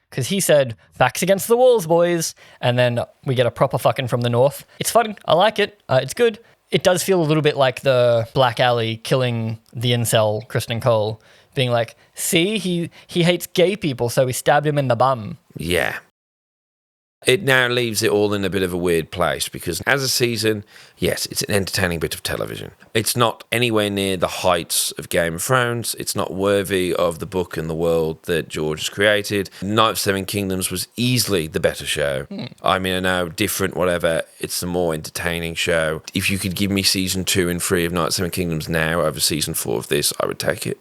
S1: Because he said, backs against the walls, boys. And then we get a proper fucking from the north. It's fun. I like it. It's good. It does feel a little bit like the Black Alley killing the incel, Criston Cole, being like, see, he hates gay people, so we stabbed him in the bum.
S2: Yeah. It now leaves it all in a bit of a weird place because as a season, yes, it's an entertaining bit of television. It's not anywhere near the heights of Game of Thrones. It's not worthy of the book and the world that George has created. Night of Seven Kingdoms was easily the better show. I mean, I know, different, whatever. It's the more entertaining show. If you could give me season 2 and 3 of Night of Seven Kingdoms now over season 4 of this, I would take it.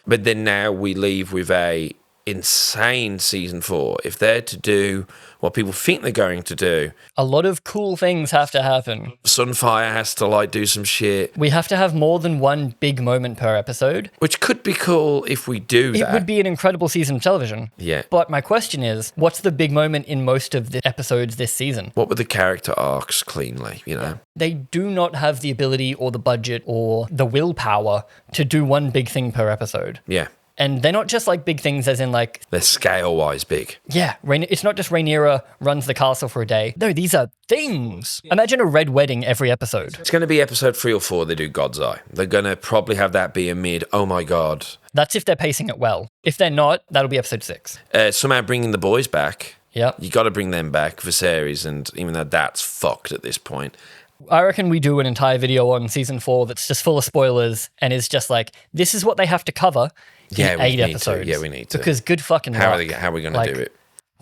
S2: But then now we leave with a insane season 4. If they're to do what people think they're going to do,
S1: a lot of cool things have to happen.
S2: Sunfire has to like do some shit.
S1: We have to have more than one big moment per episode.
S2: Which could be cool if we do that.
S1: It would be an incredible season of television.
S2: Yeah.
S1: But my question is, what's the big moment in most of the episodes this season?
S2: What were the character arcs cleanly, you know?
S1: They do not have the ability or the budget or the willpower to do one big thing per episode.
S2: Yeah.
S1: And they're not just like big things as in like...
S2: They're scale-wise big.
S1: Yeah, it's not just Rhaenyra runs the castle for a day. No, these are things. Imagine a red wedding every episode.
S2: It's going to be episode 3 or 4 they do God's Eye. They're going to probably have that be a mid, oh my God.
S1: That's if they're pacing it well. If they're not, that'll be episode 6.
S2: Somehow bringing the boys back.
S1: Yeah.
S2: You got to bring them back, Viserys, and even though that's fucked at this point...
S1: I reckon we do an entire video on season 4 that's just full of spoilers and is just like, this is what they have to cover in 8 episodes.
S2: Yeah, we need to.
S1: Because good fucking
S2: How
S1: luck.
S2: are we going to do it?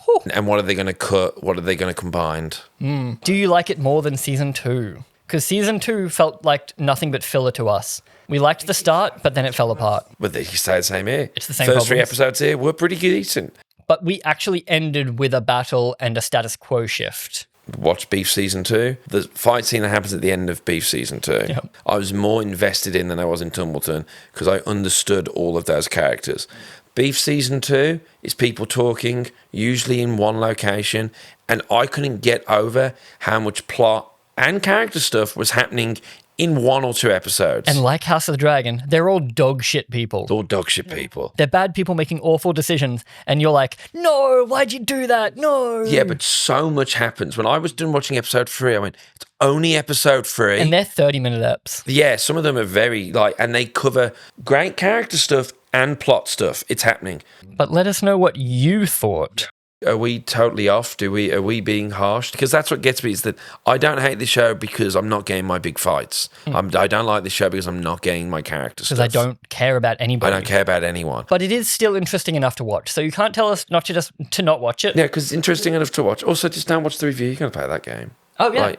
S2: Whew. And what are they going to cut? What are they going to combine?
S1: Do you like it more than season 2? Because season 2 felt like nothing but filler to us. We liked the start, but then it fell apart.
S2: But they stay the same here.
S1: It's the same
S2: First 3
S1: problems.
S2: episodes here were pretty decent.
S1: But we actually ended with a battle and a status quo shift.
S2: Watch Beef Season 2. The fight scene that happens at the end of Beef Season 2,
S1: Yep.
S2: I was more invested in than I was in Tumbleton because I understood all of those characters. Beef Season 2 is people talking, usually in one location, and I couldn't get over how much plot and character stuff was happening in 1 or 2 episodes.
S1: And like House of the Dragon, they're all dog shit people.
S2: All dog shit people.
S1: They're bad people making awful decisions, and you're like, no, why'd you do that? No.
S2: Yeah, but so much happens. When I was done watching episode 3, I went, it's only episode 3.
S1: And they're 30-minute eps.
S2: Yeah, some of them are very, and they cover great character stuff and plot stuff. It's happening.
S1: But let us know what you thought.
S2: Are we totally off? Are we being harsh? Because that's what gets me, is that I don't hate the show because I'm not getting my big fights. I don't like the show because I'm not getting my character stuff.
S1: Because I don't care about anybody.
S2: I don't care about anyone.
S1: But it is still interesting enough to watch. So you can't tell us not to just to not watch it.
S2: Yeah, because it's interesting enough to watch. Also, just don't watch the review. You're going to play that game.
S1: Oh, yeah.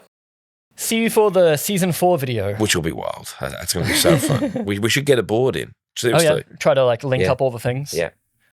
S1: See you for the season 4 video.
S2: Which will be wild. That's going to be so fun. We should get a board in.
S1: Oh,
S2: Seriously.
S1: yeah. Try to link up all the things.
S2: Yeah.